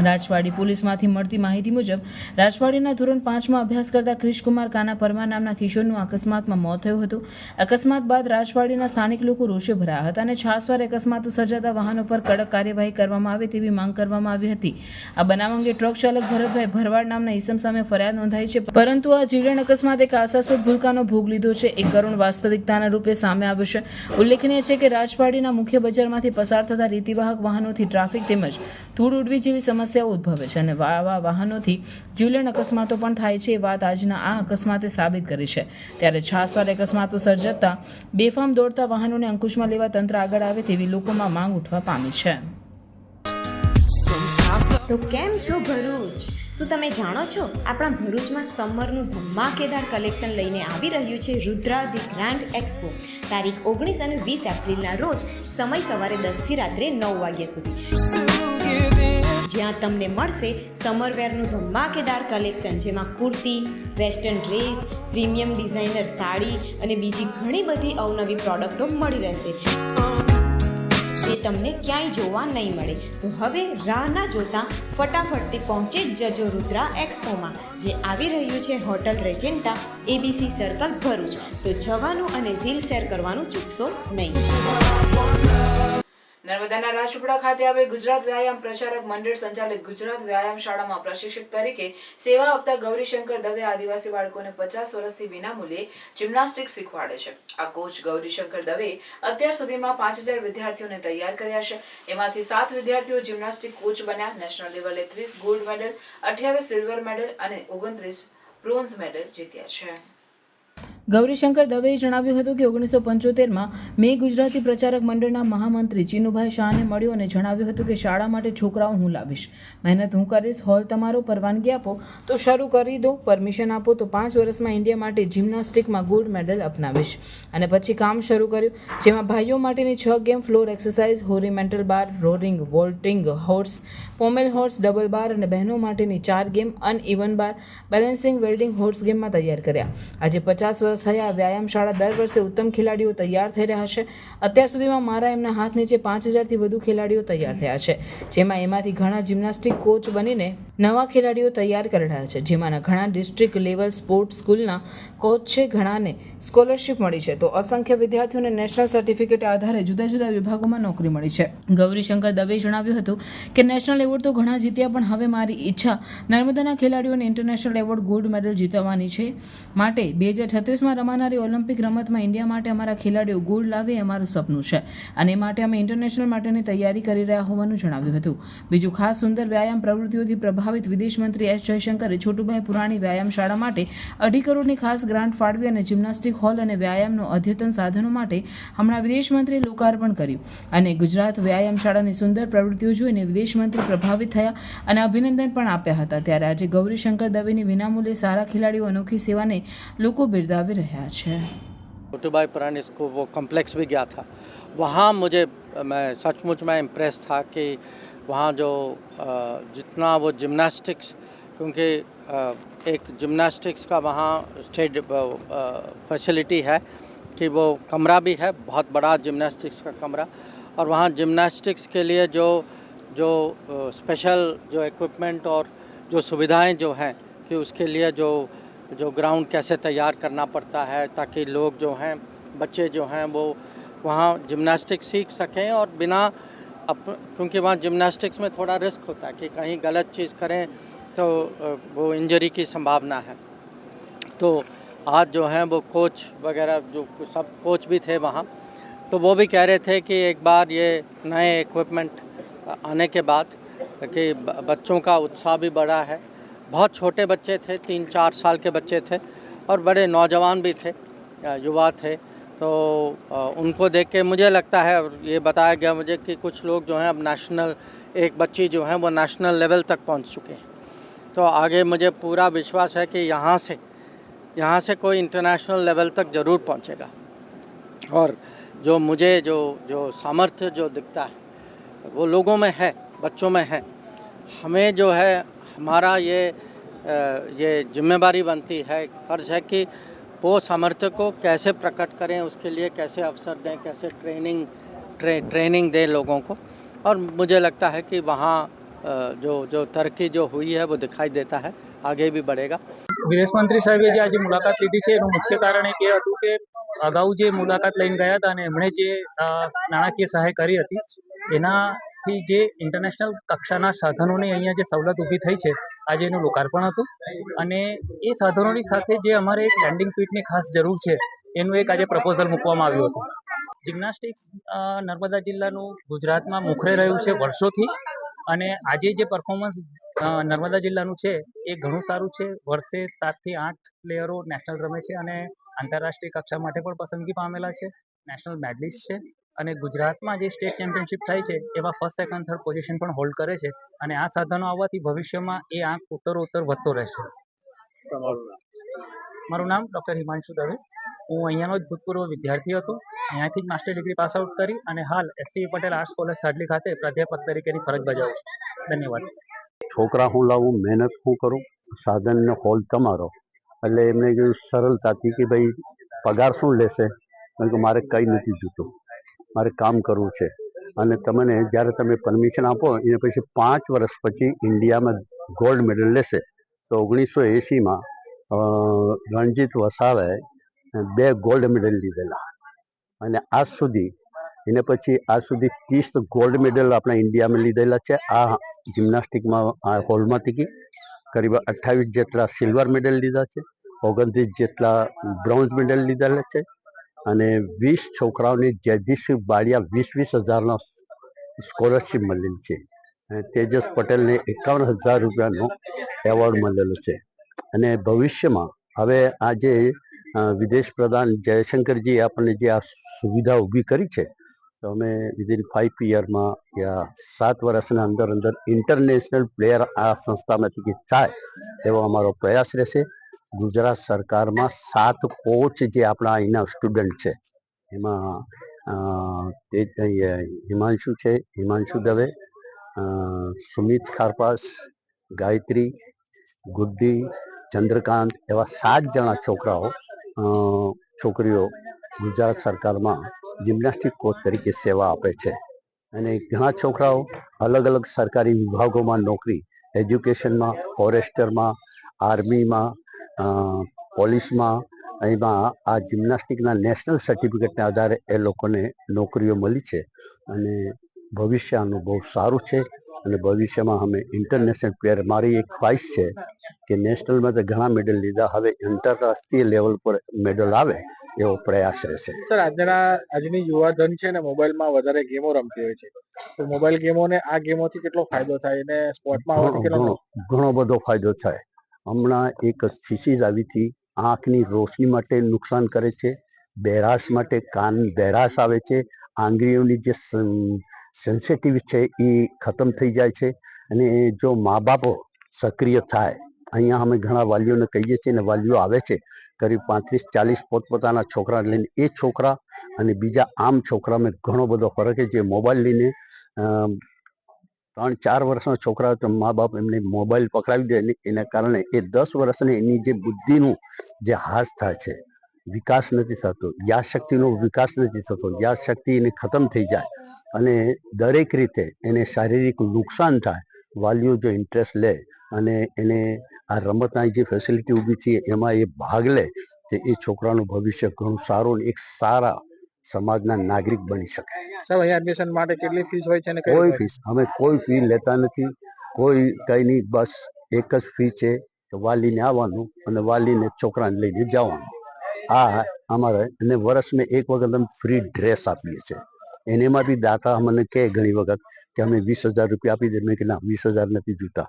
રાજવાડી પોલીસમાંથી મળતી માહિતી મુજબ રાજવાડીના ધોરણ 5માં અભ્યાસ કરતા ક્રિશ કુમાર કાના પરમાર નામના કિશોરનું અકસ્માતમાં મોત થયું હતું. અકસ્માત બાદ રાજવાડીના સ્થાનિક લોકો રોષે ભરાયા હતા અને છાસવાર અકસ્માતો સર્જાતા વાહનો પર કડક કાર્યવાહી કરવામાં આવે તેવી માંગ કરવામાં આવી હતી. આ બનાવ અંગે ટ્રક ચાલક ભરતભાઈ ભરવાડ નામના ઈસમ સામે ફરિયાદ નોંધાઈ છે, પરંતુ આ જીવલેણ અકસ્માત એક આશાસ્પદ ભૂલકાનો ભોગ લીધો છે. એક કરુણ વાસ્તવિકતાના રૂપે સામે આવ્યું છે. ઉલ્લેખનીય છે કે રાજવાડીના મુખ્ય બજારમાંથી પસાર થતા રેતીવાહક વાહનોથી ટ્રાફિક તેમજ ધૂળ ઉડવી જેવી સમસ્યાઓ ઉદ્ભવે છે અને આવા વાહનોથી જીવલેણ અકસ્માતો પણ થાય છે. એ વાત આજના આ અકસ્માતે સાબિત કરી છે. ત્યારે છાસવાર અકસ્માતો સર્જાતા બેફામ દોડતા વાહનોને અંકુશમાં લેવા તંત્ર આગળ આવે તેવી લોકોમાં માંગ ઉઠવા પામી છે.
તો કેમ છો ભરૂચ? શું તમે જાણો છો આપણા ભરૂચમાં સમરનું ધમાકેદાર કલેક્શન લઈને આવી રહ્યું છે રુદ્રા ધી ગ્રાન્ડ એક્સપો. તારીખ 19 અને 20 એપ્રિલના રોજ, સમય સવારે 10 થી રાત્રે 9 વાગ્યા સુધી, જ્યાં તમને મળશે સમરવેરનું ધમાકેદાર કલેક્શન, જેમાં kurti, western dress, premium designer sari અને બીજી ઘણી બધી અવનવી પ્રોડક્ટો મળી રહેશે, જે તમને ક્યાંય જોવા નહીં મળે. તો હવે રાહ ના જોતા ફટાફટથી પહોંચી જ જજો રુદ્રા એક્સપોમાં, જે આવી રહ્યું છે હોટલ રેજેન્ટા, ABC સર્કલ, ભરૂચ. તો જવાનું અને રીલ શેર કરવાનું ચૂકશો નહીં.
નર્મદાના રાજપીપળા ખાતે આવેલ ગુજરાત વ્યાયામ પ્રચારક મંડળ સંચાલિત ગુજરાત વ્યાયામ શાળામાં પ્રશિક્ષક તરીકે સેવા આપતા ગૌરીશંકર દવે આદિવાસી બાળકોને 50 વર્ષથી વિનામૂલ્યે જિમ્નાસ્ટિક શીખવાડે છે. આ કોચ ગૌરીશંકર દવે અત્યાર સુધીમાં 5000 વિદ્યાર્થીઓને તૈયાર કર્યા છે. એમાંથી 7 વિદ્યાર્થીઓ જિમ્નાસ્ટિક કોચ બન્યા. નેશનલ લેવલે 30 ગોલ્ડ મેડલ, 28 સિલ્વર મેડલ અને 29 બ્રોન્ઝ મેડલ જીત્યા છે. ગૌરીશંકર દવેએ જણાવ્યું હતું કે 1975માં મેં ગુજરાતી પ્રચારક મંડળના મહામંત્રી ચીનુભાઈ શાહને મળ્યો અને જણાવ્યું હતું કે શાળા માટે છોકરાઓ હું લાવીશ, મહેનત હું કરીશ, હોલ તમારો, પરવાનગી આપો તો શરૂ કરી દો, પરમિશન આપો તો 5 વર્ષમાં ઇન્ડિયા માટે જિમ્નાસ્ટિકમાં ગોલ્ડ મેડલ અપનાવીશ. અને પછી કામ શરૂ કર્યું, જેમાં ભાઈઓ માટેની 6 game, floor exercise, horizontal bar, roaring, vaulting, horse, pommel horse, double bar અને બહેનો માટેની 4 game, uneven bar, balancing, vaulting, horse ગેમમાં તૈયાર કર્યા. આજે 50 વર્ષ થયા વ્યાયામ શાળા દર વર્ષે ઉત્તમ ખેલાડીઓ તૈયાર થઈ રહ્યા છે. અત્યાર સુધીમાં મારા એમના હાથ નીચે 5000થી વધુ ખેલાડીઓ તૈયાર થયા છે, જેમાં એમાંથી ઘણા જિમ્નાસ્ટિક કોચ બનીને નવા ખેલાડીઓ તૈયાર કરી રહ્યા છે, જેમાંના ઘણા ડિસ્ટ્રિક્ટ લેવલ સ્પોર્ટ્સ સ્કૂલના કોચ છે, ઘણાને સ્કોલરશિપ મળી છે, તો અસંખ્ય વિદ્યાર્થીઓને નેશનલ સર્ટિફિકેટ આધારે જુદા જુદા વિભાગોમાં નોકરી મળી છે. ગૌરીશંકર દવેએ જણાવ્યું હતું કે નેશનલ એવોર્ડ તો ઘણા જીત્યા, પણ હવે મારી ઈચ્છા નર્મદાના ખેલાડીઓને ઇન્ટરનેશનલ એવોર્ડ ગોલ્ડ મેડલ જીતવવાની છે. માટે 2036માં રમાનારી ઓલિમ્પિક રમતમાં ઇન્ડિયા માટે અમારા ખેલાડીઓ ગોલ્ડ લાવે એ અમારું સપનું છે, અને એ માટે અમે ઇન્ટરનેશનલ માટેની તૈયારી કરી રહ્યા હોવાનું જણાવ્યું હતું. બીજું ખાસ સુંદર વ્યાયામ પ્રવૃત્તિઓથી પ્રભાવિત વિદેશ મંત્રી એસ જયશંકરે છોટુભાઈ પુરાણી વ્યાયામ શાળા માટે 2.5 કરોડની ખાસ ગ્રાન્ટ ફાળવી અને જિમ્નાસ્ટિક એથ્લેટિક હોલ અને વ્યાયામનો અદ્યતન સાધનો માટે હમણાં વિદેશ મંત્રીએ લોકાર્પણ કર્યું અને ગુજરાત વ્યાયામ શાળાની સુંદર પ્રવૃત્તિઓ જોઈને વિદેશ મંત્રી પ્રભાવિત થયા અને અભિનંદન પણ આપ્યા હતા. ત્યારે આજે ગૌરીશંકર દવેની વિનામૂલ્યે સારા ખેલાડીઓ અનોખી સેવાને લોકો બિરદાવી રહ્યા છે.
छोटूभाई पुरानी इसको वो कॉम्प्लेक्स भी गया था, वहाँ मैं सचमुच में इम्प्रेस था कि वहाँ जो जितना वो जिम्नास्टिक्स, क्योंकि एक जिम्नास्टिक्स का वहाँ स्टेज फैसिलिटी है कि वो कमरा भी है, बहुत बड़ा जिम्नास्टिक्स का कमरा, और वहाँ जिम्नास्टिक्स के लिए जो स्पेशल जो इक्विपमेंट और जो सुविधाएं जो हैं कि उसके लिए जो ग्राउंड कैसे तैयार करना पड़ता है ताकि लोग जो हैं, बच्चे जो हैं वो वहाँ जिम्नास्टिक्स सीख सकें और बिना क्योंकि वहाँ जिम्नास्टिक्स में थोड़ा रिस्क होता है कि कहीं गलत चीज़ करें तो वो इंजरी की संभावना है. तो आज जो हैं वो कोच वगैरह जो सब कोच भी थे वहाँ, तो वो भी कह रहे थे कि एक बार ये नए इक्विपमेंट आने के बाद कि बच्चों का उत्साह भी बढ़ा है. बहुत छोटे बच्चे थे, 3-4 साल के बच्चे थे और बड़े नौजवान भी थे, युवा थे. तो उनको देख के मुझे लगता है, और ये बताया गया मुझे कि कुछ लोग जो हैं अब नेशनल, एक बच्ची जो हैं वो नेशनल लेवल तक पहुंच चुके हैं. तो आगे मुझे पूरा विश्वास है कि यहाँ से कोई इंटरनेशनल लेवल तक ज़रूर पहुंचेगा. और जो मुझे जो सामर्थ्य जो दिखता है वो लोगों में है, बच्चों में है. हमें जो है हमारा ये जिम्मेदारी बनती है, फर्ज है कि वो सामर्थ्य को कैसे प्रकट करें, उसके लिए कैसे अवसर दें, कैसे ट्रेनिंग दें लोगों को. और मुझे लगता है कि वहाँ जो तरक्की जो हुई है वो दिखाई देता है, आगे भी बढ़ेगा.
વિદેશ મંત્રી સાહેબે જે આજે મુલાકાત લીધી છે એનું મુખ્ય કારણ એક એ હતું કે અગાઉ જે મુલાકાત લઈને ગયા હતા અને એમણે જે નાણાકીય સહાય કરી હતી એનાથી જે ઇન્ટરનેશનલ કક્ષાના સાધનોની અહીંયા જે સવલત ઊભી થઈ છે, આજે એનું લોકાર્પણ હતું. અને એ સાધનોની સાથે જે અમારે એક લેન્ડિંગ પીટની ખાસ જરૂર છે એનું એક આજે પ્રપોઝલ મૂકવામાં આવ્યું હતું. જિમ્નાસ્ટિક્સ નર્મદા જિલ્લાનું ગુજરાતમાં મોખરે રહ્યું છે વર્ષોથી, અને આજે જે પરફોર્મન્સ નર્મદા જિલ્લાનું છે એ ઘણું સારું છે. વર્ષે 7 થી 8 પ્લેયરો નેશનલ રમે છે અને આંતરરાષ્ટ્રીય કક્ષા માટે પણ પસંદગી પામેલા છે, નેશનલ મેડલિસ્ટ છે. અને ગુજરાતમાં જે સ્ટેટ ચેમ્પિયનશિપ થાય છે એમાં 1st, 2nd, 3rd પોઝિશન પણ હોલ્ડ કરે છે. અને આ સાધનો આવવાથી ભવિષ્યમાં એ આંક ઉત્તરોત્તર વધતો રહેશે. મારું નામ ડૉક્ટર હિમાંશુ દવે. હું અહીંયાનો જ ભૂતપૂર્વ વિદ્યાર્થી હતો. અહીંયાથી જ માસ્ટર ડિગ્રી પાસ આઉટ કરી અને હાલ એસટી પટેલ આર્ટ્સ કોલેજ સાડલી ખાતે પ્રાધ્યાપક તરીકેની ફરજ બજાવું છું. ધન્યવાદ.
છોકરા હું લાવું, મહેનત હું કરું, સાધનનો હોલ તમારો. એટલે એમને કીધું સરળતાથી કે ભાઈ પગાર શું લેશે, કારણ કે મારે કંઈ નથી જોતું, મારે કામ કરવું છે. અને તમને જ્યારે તમે પરમિશન આપો એને પછી 5 વર્ષ પછી ઇન્ડિયામાં ગોલ્ડ મેડલ લેશે. તો 1980માં રણજીત વસાવે 2 ગોલ્ડ મેડલ લીધેલા અને આજ સુધી 30 ગોલ્ડ મેડલ આપણા ઇન્ડિયામાં લીધેલા છે. આ જિમ્નાસ્ટિકમાં આ હોલમાંથી કરીબ 28 જેટલા સિલ્વર મેડલ લીધા છે, 29 જેટલા બ્રોન્ઝ મેડલ લીધેલા છે. અને 20 છોકરાઓને જયદીશભાઈ બાળિયા 20,000નો સ્કોલરશીપ મળેલી છે. તેજસ પટેલને 51,000 રૂપિયાનો એવોર્ડ મળેલો છે. અને ભવિષ્યમાં હવે આજે વિદેશ પ્રધાન જયશંકરજી આપણને જે આ સુવિધા ઊભી કરી છે, તો અમે વિધિન 5 યરમાં યા 7 વર્ષના અંદર ઇન્ટરનેશનલ પ્લેયર આ સંસ્થામાંથી થાય એવો અમારો પ્રયાસ રહેશે. ગુજરાત સરકારમાં 7 કોચ જે આપણા અહીંના સ્ટુડન્ટ છે એમાં હિમાંશુ છે, હિમાંશુ દવે, સુમિત ખારપાસ, ગાયત્રી, ગુડ્ડી, ચંદ્રકાંત એવા 7 જણા છોકરીઓ ગુજરાત સરકારમાં જિમ્નાસ્ટિક કોચ તરીકે સેવા આપે છે. અને ઘણા છોકરાઓ અલગ અલગ સરકારી વિભાગોમાં નોકરી, એજ્યુકેશનમાં, ફોરેસ્ટરમાં, આર્મીમાં, પોલીસમાં, એમાં આ જિમ્નાસ્ટિકના નેશનલ સર્ટિફિકેટના આધારે એ લોકોને નોકરીઓ મળી છે. અને ભવિષ્ય આનું બહુ સારું છે. અને ભવિષ્યમાં અમે ઇન્ટરનેશનલ પ્લેયર, મારી એક ખ્વાહિશ છે કે નેશનલમાં તો ઘણા મેડલ લીધા, હવે આંતરરાષ્ટ્રીય લેવલ પર મેડલ આવે એવો પ્રયાસ રહેશે.
સર, આજની યુવાધન છે ને મોબાઈલમાં વધારે ગેમો રમતી હોય છે, તો મોબાઈલ ગેમોને આ ગેમોથી કેટલો ફાયદો થાય અને સ્પોર્ટમાં આવવાથી કેટલો
ઘણો બધો ફાયદો થાય. હમણાં એક થીસીસ આવી હતી
આંખની રોશની માટે નુકસાન કરે છે, બહેરાશ માટે કાન બહેરાશ આવે છે, આંગળીઓની જે સેન્સિટિવ છે એ ખતમ થઈ જાય છે. અને જો મા બાપો સક્રિય થાય, અહીંયા અમે ઘણા વાલીઓને કહીએ છીએ ને વાલીઓ આવે છે કરીબ 35-40 પોતપોતાના છોકરા લઈને. એ છોકરા અને બીજા આમ છોકરામાં ઘણો બધો ફરક છે. જે મોબાઈલ લઈને 3-4 વર્ષના છોકરા તો મા બાપ એમને મોબાઈલ પકડાવી દે ને એના કારણે એ 10 વર્ષને એની જે બુદ્ધિનું જે હાસ થાય છે, વિકાસ નથી થતો, યાદશક્તિનો વિકાસ નથી થતો, યાદશક્તિ એની ખતમ થઈ જાય અને દરેક રીતે એને શારીરિક નુકસાન થાય. વાલીઓ જો ઇન્ટરેસ્ટ લે અને એને આ રમતના જે ફેસિલિટી ઊભી છે એમાં એ ભાગ લે તો એ છોકરાનું ભવિષ્ય ઘણું સારું અને એક સારા સમાજના નાગરિક બની શકે.
સાહેબ અહીંયા એડમિશન માટે કેટલી ફીસ હોય છે અને
કોઈ ફીસ અમે કોઈ ફી લેતા નથી, કોઈ કંઈ નહીં. બસ એક જ ફી છે કે વાલીને આવવાનું અને વાલીને છોકરાને લઈને જવાનું. આ અમારે અને વર્ષમાં એક વખત અમે ફ્રી ડ્રેસ આપીએ છીએ. એનેમાં બી દાતા અમને કહે ઘણી વખત કે અમે 20,000 રૂપિયા આપી દે. મેં કે ના, 20,000 નથી જોતા.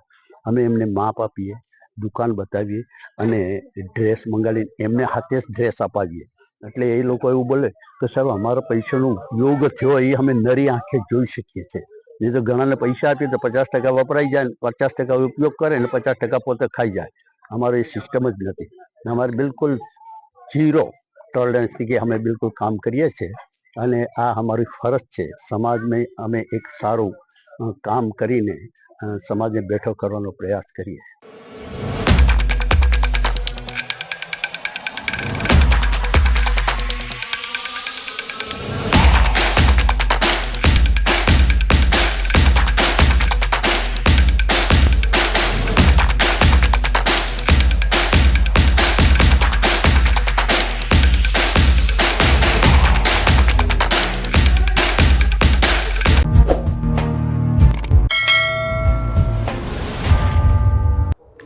અમે એમને માપ આપીએ, દુકાન બતાવીએ અને ડ્રેસ મંગાવીને એમને હાથે જ ડ્રેસ અપાવીએ. એટલે એ લોકો એવું બોલે કે સાહેબ અમારા પૈસાનો ઉપયોગ થયો એ અમે નરી આંખે જોઈ શકીએ છીએ. નહીં તો ઘણાને પૈસા આપીએ તો 50% વપરાઈ જાય, 50% ઉપયોગ કરે ને 50% પોતે ખાઈ જાય. અમારો એ સિસ્ટમ જ નથી. અમારે બિલકુલ 0 ટોલરન્સ કે અમે બિલકુલ કામ કરીએ છીએ અને આ અમારી ફરજ છે. સમાજમાં અમે એક સારું કામ કરીને સમાજને બેઠો કરવાનો પ્રયાસ કરીએ.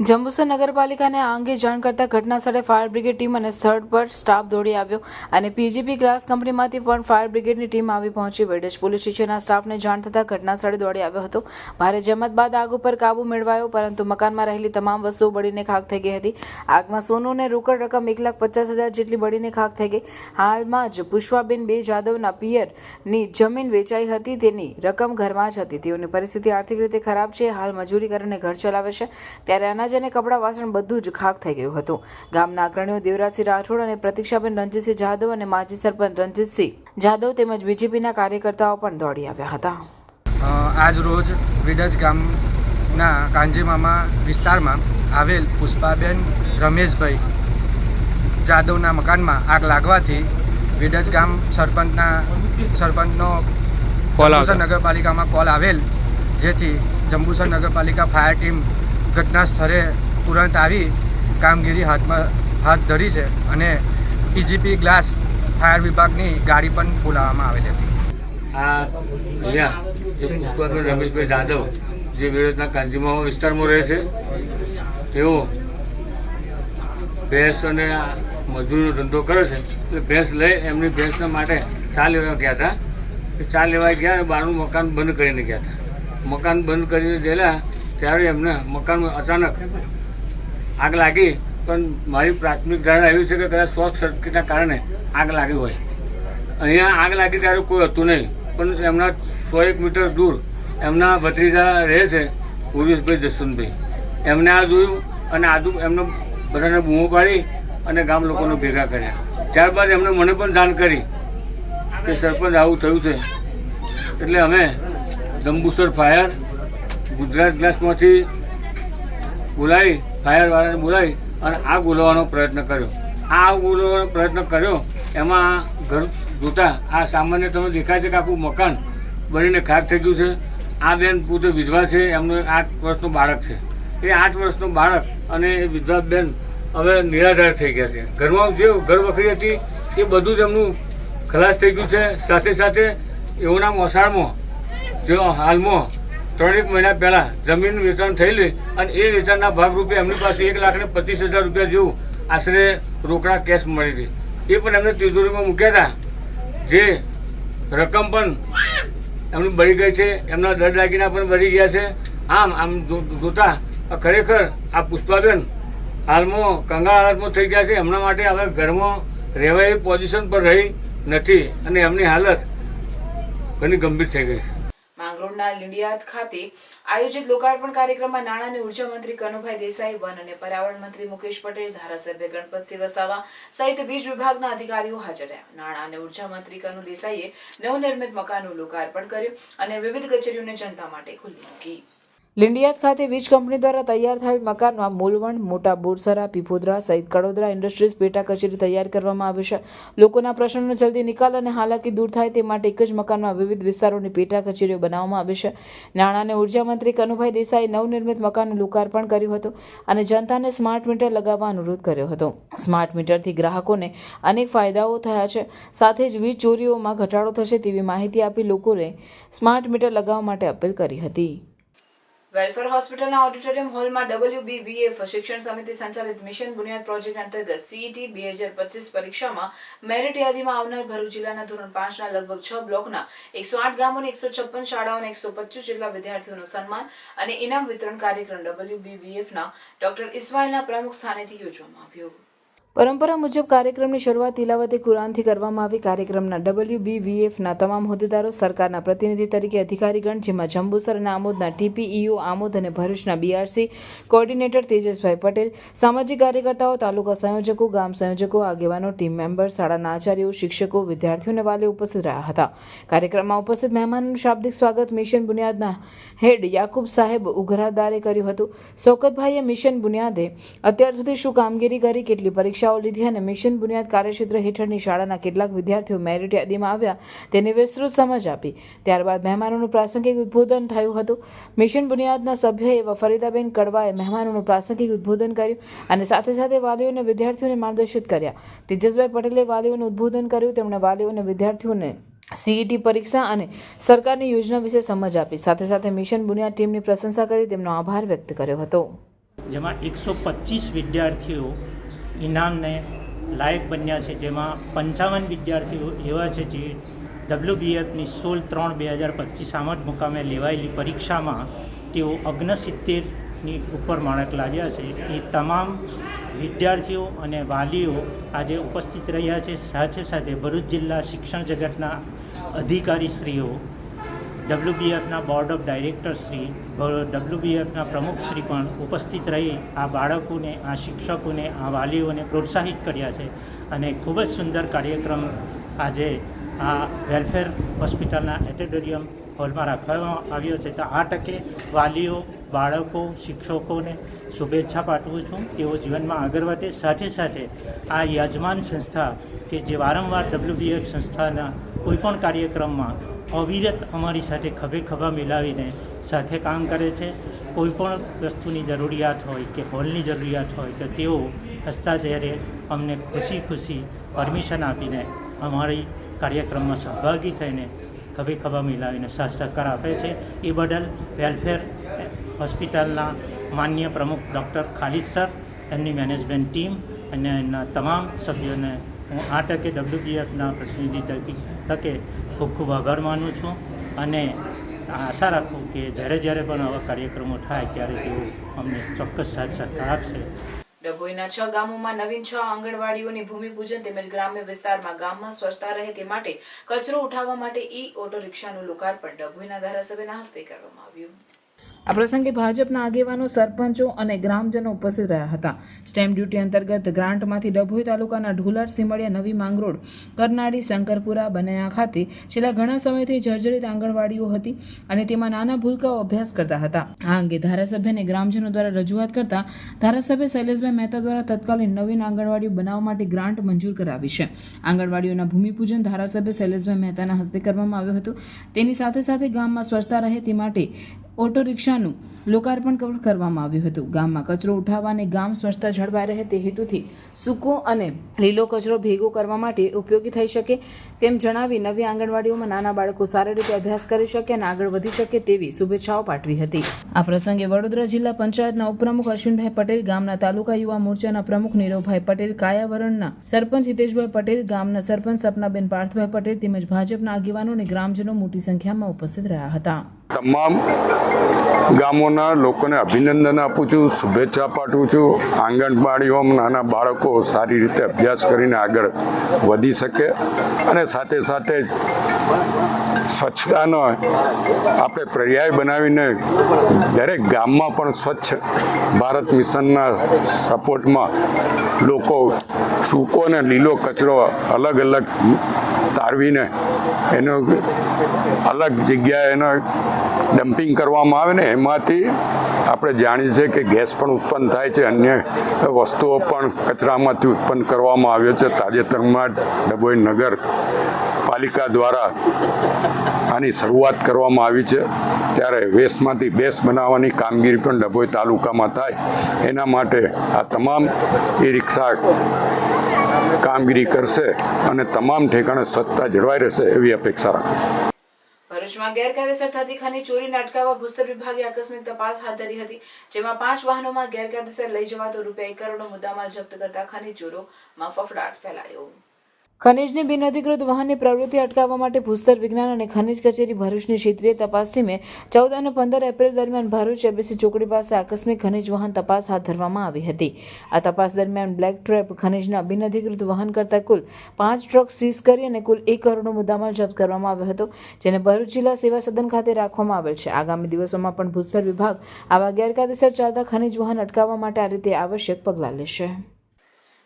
જંબુસર નગરપાલિકાને આ અંગે જાણ કરતા ઘટના સ્થળે ફાયર બ્રિગેડ ટીમ અને સ્થળ પર સ્ટાફ દોડી આવ્યો અને પીજીપી ગ્લાસ કંપનીમાંથી પણ ફાયર બ્રિગેડની ટીમ આવી પહોંચી. વેડજ પોલીસ સ્ટેશનના સ્ટાફને જાણ થતાં ઘટના સ્થળે દોડી આવ્યો હતો. ભારે જહેમત બાદ આગ ઉપર કાબુ મેળવાયો, પરંતુ મકાનમાં રહેલી તમામ વસ્તુઓ બળીને ખાખ થઈ ગઈ હતી. આગમાં સોનું અને રોકડ રકમ 1,50,000 જેટલી બળીને ખાખ થઈ ગઈ. હાલમાં જ પુષ્પાબેન બે જાદવના પિયરની જમીન વેચાઈ હતી, તેની રકમ ઘરમાં જ હતી. તેઓની પરિસ્થિતિ આર્થિક રીતે ખરાબ છે. હાલ મજૂરી કરીને ઘર ચલાવે છે, ત્યારે અનાજ અને કપડાં વાસણ બધું જ ખાખ થઈ ગયું હતું. ગામના અગ્રણીઓ દેવરાજસિંહ રાઠોડ અને પ્રતિક્ષાબેન રણજીતસિંહ જાદવ અને માજી સરપંચ રણજીતસિંહ જાદવ તેમજ બીજેપીના કાર્યકર્તાઓ પણ દોડી આવ્યા હતા.
આજ રોજ વેડજ ગામના કાંજીમામા વિસ્તારમાં આવેલ પુષ્પાબેન રમેશભાઈ જાદવના મકાનમાં આગ લાગવાથી વેડજ ગામ સરપંચનો જંબુસર નગરપાલિકામાં કોલ આવેલ, જેથી જંબુસર નગરપાલિકા ફાયર ટીમ ઘટના સ્થળે તુરંત આવી કામગીરી હાથ ધરી છે અને પીજીપી ગ્લાસ ફાયર વિભાગની ગાડી પણ બોલાવવામાં આવેલી હતી.
આ અહીંયા જે પુષ્પાબેન રમેશભાઈ જાદવ જે વેડજના કાંજીમામા વિસ્તારમાં રહે છે, તેઓ ભેંસ અને મજૂરીનો ધંધો કરે છે. એટલે ભેંસ લઈ એમની ભેંસના માટે ચા લેવા ગયા હતા. ચા લેવા ગયા અને બહારનું મકાન બંધ કરીને ગયા હતા. મકાન બંધ કરીને ગયેલા ત્યારે એમને મકાનમાં અચાનક આગ લાગી. પણ મારી પ્રાથમિક ધારણા એવી છે કે કદાચ શોર્ટ સર્કિટના કારણે આગ લાગી હોય. અહીંયા આગ લાગી ત્યારે કોઈ હતું નહીં, પણ એમના 100 મીટર દૂર એમના ભત્રીજા રહે છે ઉર્વેશભાઈ જસવંતભાઈ. એમને આ જોયું અને એમને બધાને બૂમો પાડી અને ગામ લોકોને ભેગા કર્યા. ત્યારબાદ એમને મને પણ જાણ કરી કે સરપંચ આવું થયું છે. એટલે અમે જંબુસર ફાયર ગુજરાત ગ્લાસમાંથી બોલાવી ફાયરવાળાને બોલાવી અને આગ બોલાવવાનો પ્રયત્ન કર્યો. આ આગ બોલાવવાનો પ્રયત્ન કર્યો એમાં ઘર જોતા આ સામાન્ય તમે દેખાય છે કે આખું મકાન બળીને ખાક થઈ ગયું છે. આ બેન પોતે વિધવા છે, એમનું એક 8 વર્ષનું બાળક છે. એ 8 વર્ષનું બાળક અને એ વિધવા બેન હવે નિરાધાર થઈ ગયા છે. ઘરમાં જે ઘર વખરી હતી એ બધું જ એમનું ખલાસ થઈ ગયું છે. સાથે સાથે એઓના મોસાળમાં જેઓ હાલમાં 3 મહિના પહેલાં જમીન વેચાણ થયેલી અને એ વેચાણના ભાગરૂપે એમની પાસે 1,25,000 રૂપિયા જેવું આશરે રોકડા કેશ મળી હતી. એ પણ એમને તિજોરીમાં મૂક્યા હતા. જે રકમ પણ એમની બળી ગઈ છે. એમના દડ દાગીના પણ બળી ગયા છે. આમ જોતા ખરેખર આ પુષ્પાબેન હાલમાં કંગાળ હાલતમાં થઈ ગયા છે. એમના માટે હવે ઘરમાં રહેવા એવી પોઝિશન પર રહી નથી અને એમની હાલત ઘણી ગંભીર થઈ ગઈ છે.
માંગરોળના લીંડિયાદ ખાતે આયોજિત લોકાર્પણ કાર્યક્રમમાં નાણાં અને ઉર્જા મંત્રી કનુભાઈ દેસાઈ, વન અને પર્યાવરણ મંત્રી મુકેશ પટેલ, ધારાસભ્ય ગણપતસિંહ વસાવા સહિત વીજ વિભાગના અધિકારીઓ હાજર રહ્યા. નાણાં અને ઉર્જા મંત્રી કનુ દેસાઈએ નવનિર્મિત મકાનનું લોકાર્પણ કર્યું અને વિવિધ કચેરીઓને જનતા માટે ખુલ્લી મૂકી. લીંડિયાદ ખાતે વીજ કંપની દ્વારા તૈયાર થયેલ મકાનમાં મૂલવણ, મોટા બોરસરા, પીપોદરા સહિત કડોદરા ઇન્ડસ્ટ્રીઝ પેટા કચેરી તૈયાર કરવામાં આવી છે. લોકોના પ્રશ્નોનો જલ્દી નિકાલ અને હાલાકી દૂર થાય તે માટે એક જ મકાનમાં વિવિધ વિસ્તારોની પેટા કચેરીઓ બનાવવામાં આવી છે. નાણાં અને ઉર્જા મંત્રી કનુભાઈ દેસાઈએ નવનિર્મિત મકાનનું લોકાર્પણ કર્યું હતું અને જનતાને સ્માર્ટ મીટર લગાવવા અનુરોધ કર્યો હતો. સ્માર્ટ મીટરથી ગ્રાહકોને અનેક ફાયદાઓ થયા છે. સાથે જ વીજ ચોરીઓમાં ઘટાડો થશે તેવી માહિતી આપી લોકોને સ્માર્ટ મીટર લગાવવા માટે અપીલ કરી હતી. વેલફેર હોસ્પિટલના ઓડિટોરિયમ હોલમાં WBVF શિક્ષણ સમિતિ સંચાલિત મિશન બુનિયાદ પ્રોજેક્ટ અંતર્ગત CET 2025 પરીક્ષામાં મેરિટ યાદીમાં આવનાર ભરૂચ જિલ્લાના ધોરણ 5ના લગભગ 6 બ્લોકના 108 ગામોની 156 શાળાઓના 125 જેટલા વિદ્યાર્થીઓનું સન્માન અને ઇનામ વિતરણ કાર્યક્રમ WBVFના ડોક્ટર ઇસ્માઇલના પ્રમુખ સ્થાનેથી યોજવામાં આવ્યો. પરંપરા મુજબ કાર્યક્રમની શરૂઆત તિલાવતે કુરાનથી કરવામાં આવી. કાર્યક્રમના WBVFના તમામ હોદ્દેદારો, સરકારના પ્રતિનિધિ તરીકે અધિકારીગણ, જેમાં જંબુસર અને આમોદના TPEO આમોદ અને ભરૂચના BRC કોઓર્ડિનેટર તેજસભાઈ પટેલ, સામાજિક કાર્યકર્તાઓ, તાલુકા સંયોજકો, ગામ સંયોજકો, આગેવાનો, ટીમ મેમ્બર, શાળાના આચાર્યો, શિક્ષકો, વિદ્યાર્થીઓ અને વાલીઓ ઉપસ્થિત રહ્યા હતા. કાર્યક્રમમાં ઉપસ્થિત મહેમાનોનું શાબ્દિક સ્વાગત મિશન બુનિયાદના હેડ યાકુબ સાહેબ ઉઘરાદારે કર્યું હતું. શૌકતભાઈએ મિશન બુનિયાદે અત્યાર સુધી શું કામગીરી કરી, કેટલી પરીક્ષાઓ લીધી અને મિશન બુનિયાદ કાર્યક્ષેત્ર હેઠળની શાળાના કેટલાક વિદ્યાર્થીઓ મેરિટ યાદીમાં આવ્યા તેની વિસ્તૃત સમજ આપી. ત્યારબાદ મહેમાનોનું પ્રાસંગિક ઉદ્બોધન થયું હતું. મિશન બુનિયાદના સભ્ય એવા ફરીદાબેન કડવાએ મહેમાનોનું પ્રાસંગિક ઉદ્બોધન કર્યું અને સાથે સાથે વાલીઓ અને વિદ્યાર્થીઓને માર્ગદર્શિત કર્યા. તેજસભાઈ પટેલે વાલીઓને ઉદ્બોધન કર્યું. તેમણે વાલીઓ અને વિદ્યાર્થીઓને CET પરીક્ષા અને સરકારની યોજના વિશે સમજ આપી. સાથે સાથે મિશન બુનિયાદ ટીમની પ્રશંસા કરી તેમનો આભાર વ્યક્ત કર્યો હતો.
જેમાં 125 વિદ્યાર્થીઓ ઇનામને લાયક બન્યા છે, જેમાં 55 વિદ્યાર્થીઓ એવા છે જે WBFની 16/3/2025 આમદ મુકામે લેવાયેલી પરીક્ષામાં તેઓ 69ની ઉપર માર્ક લાવ્યા છે. એ તમામ વિદ્યાર્થીઓ અને વાલીઓ આજે ઉપસ્થિત રહ્યા છે. સાથે સાથે ભરૂચ જિલ્લા શિક્ષણ જગતના અધિકારીશ્રીઓ, WBFના બોર્ડ ઓફ ડાયરેક્ટરશ્રી, WBFના પ્રમુખશ્રી પણ ઉપસ્થિત રહી આ બાળકોને, આ શિક્ષકોને, આ વાલીઓને પ્રોત્સાહિત કર્યા છે અને ખૂબ જ સુંદર કાર્યક્રમ આજે આ વેલફેર હોસ્પિટલના ઓડિટોરિયમ હોલમાં રાખવામાં આવ્યો છે. તો આ તકે વાલીઓ, બાળકો, શિક્ષકોને શુભેચ્છા પાઠવું છું. તેઓ જીવનમાં આગળ વધે. સાથે સાથે આ યજમાન સંસ્થા કે જે વારંવાર WBF સંસ્થાના કોઈપણ કાર્યક્રમમાં અવિરત અમારી સાથે ખભે ખભા મિલાવીને સાથે કામ કરે છે. કોઈપણ વસ્તુની જરૂરિયાત હોય કે હોલની જરૂરિયાત હોય તો તેઓ હસતા ચહેરે અમને ખુશી પરમિશન આપીને અમારી કાર્યક્રમમાં સહભાગી થઈને ખભે ખભા મિલાવીને સાથ સહકાર આપે છે. એ બદલ વેલફેર હોસ્પિટલના માન્ય પ્રમુખ ડૉક્ટર ખાલિદ સર, એમની મેનેજમેન્ટ ટીમ અને એમના તમામ સભ્યોને હું આ તકે WBFના પ્રતિનિધિ તકે ખૂબ ખૂબ આભાર માનું છું અને આશા રાખું કે જ્યારે પણ આવા કાર્યક્રમો થાય ત્યારે તેઓ અમને ચોક્કસ સાથ સહકાર આપશે.
ડભોઈના 6 ગામોમાં નવીન 6 આંગણવાડીઓની ભૂમિપૂજન તેમજ ગ્રામ્ય વિસ્તારમાં ગામમાં સ્વચ્છતા રહે તે માટે કચરો ઉઠાવવા માટે ઓટો રિક્ષાનું લોકાર્પણ ડભોઈના ધારાસભ્યના હસ્તે કરવામાં આવ્યું. આ પ્રસંગે ભાજપના આગેવાનો, સરપંચો અને ગ્રામજનો ઉપસ્થિત રહ્યા હતા. સ્ટેમ્પ ડ્યુટી અંતર્ગત ગ્રાન્ટમાંથી ડભોઈ તાલુકાના ઢોલાડ, સીમડિયા, નવી માંગરોળ, કરનાળી, શંકરપુરા, બનાયા ખાતે છેલ્લા ઘણા સમયથી જર્જરિત આંગણવાડીઓ હતી અને તેમાં નાના ભૂલકાઓ અભ્યાસ કરતા હતા. આ અંગે ધારાસભ્યને ગ્રામજનો દ્વારા રજૂઆત કરતા ધારાસભ્ય શૈલેષભાઈ મહેતા દ્વારા તત્કાલીન નવીન આંગણવાડીઓ બનાવવા માટે ગ્રાન્ટ મંજૂર કરાવી છે. આંગણવાડીઓના ભૂમિપૂજન ધારાસભ્ય શૈલેષભાઈ મહેતાના હસ્તે કરવામાં આવ્યું હતું. તેની સાથે સાથે ગામમાં સ્વચ્છતા રહે તે માટે ઓટો રિક્ષાનું લોકાર્પણ કરવામાં આવ્યું હતું. ગામમાં કચરો ઉઠાવવા અને ગામ સ્વચ્છતા જળવાઈ રહે તે હેતુથી સૂકો અને લીલો કચરો ભેગો કરવા માટે ઉપયોગી થઈ શકે તેમ જણાવી નવી આંગણવાડીઓમાં નાના બાળકો સારી રીતે અભ્યાસ કરી શકે અને આગળ વધી શકે તેવી શુભેચ્છાઓ પાઠવી હતી. આ પ્રસંગે વડોદરા જિલ્લા પંચાયતના ઉપપ્રમુખ અશ્વિનભાઈ પટેલ, ગામના તાલુકા યુવા મોરચાના પ્રમુખ નીરવભાઈ પટેલ, કાયાવરણના સરપંચ હિતેશભાઈ પટેલ, ગામના સરપંચ સપનાબેન પાર્થભાઈ પટેલ તેમજ ભાજપના આગેવાનો અને ગ્રામજનો મોટી સંખ્યામાં ઉપસ્થિત રહ્યા હતા.
તમામ ગામોના લોકોને અભિનંદન આપું છું, શુભેચ્છા પાઠવું છું. આંગણવાડીઓમાં નાના બાળકો સારી રીતે અભ્યાસ કરીને આગળ વધી શકે અને સાથે સાથે જ સ્વચ્છતાનો આપણે પર્યાય બનાવીને દરેક ગામમાં પણ સ્વચ્છ ભારત મિશનના સપોર્ટમાં લોકો સૂકો અને લીલો કચરો અલગ અલગ તારવીને એનો અલગ જગ્યાએ એનો ડમ્પિંગ કરવામાં આવે ને એમાંથી આપણે જાણીએ છીએ કે ગેસ પણ ઉત્પન્ન થાય છે, અન્ય વસ્તુઓ પણ કચરામાંથી ઉત્પન્ન કરવામાં આવ્યો છે. તાજેતરમાં ડભોઈ નગર પાલિકા દ્વારા આની શરૂઆત કરવામાં આવી છે. ત્યારે વેસ્ટમાંથી બેસ્ટ બનાવવાની કામગીરી પણ ડભોઈ તાલુકામાં થાય એના માટે આ તમામ ઈ રિક્ષા કામગીરી કરશે અને તમામ ઠેકાણે સ્વચ્છતા જળવાઈ રહેશે એવી અપેક્ષા રાખું.
ભરૂચમાં ગેરકાયદેસર થતી ખનીજ ચોરીને અટકાવવા ભૂસ્તર વિભાગે આકસ્મિક તપાસ હાથ ધરી હતી, જેમાં 5 વાહનોમાં ગેરકાયદેસર લઈ જવાતો રૂપિયા 1 કરોડનો મુદ્દામાલ જપ્ત કરતા ખનીજ ચોરોમાં ફફડાટ ફેલાયો. ખનીજની બિનઅધિકૃત વાહનની પ્રવૃત્તિ અટકાવવા માટે ભૂસ્તર વિજ્ઞાન અને ખનીજ કચેરી ભરૂચની ક્ષેત્રીય તપાસ ટીમે 14 અને 15 એપ્રિલ દરમિયાન ભરૂચ એબીસી ચોકડી પાસે આકસ્મિક ખનીજ વાહન તપાસ હાથ ધરવામાં આવી હતી. આ તપાસ દરમિયાન બ્લેક ટ્રેપ ખનીજના બિનઅધિકૃત વહન કરતા કુલ 5 ટ્રક સીઝ કરી અને કુલ 1 કરોડનો મુદ્દામાલ જપ્ત કરવામાં આવ્યો હતો, જેને ભરૂચ જિલ્લા સેવા સદન ખાતે રાખવામાં આવેલ છે. આગામી દિવસોમાં પણ ભૂસ્તર વિભાગ આવા ગેરકાયદેસર ચાલતા ખનીજ વાહન અટકાવવા માટે આ રીતે આવશ્યક પગલાં લેશે.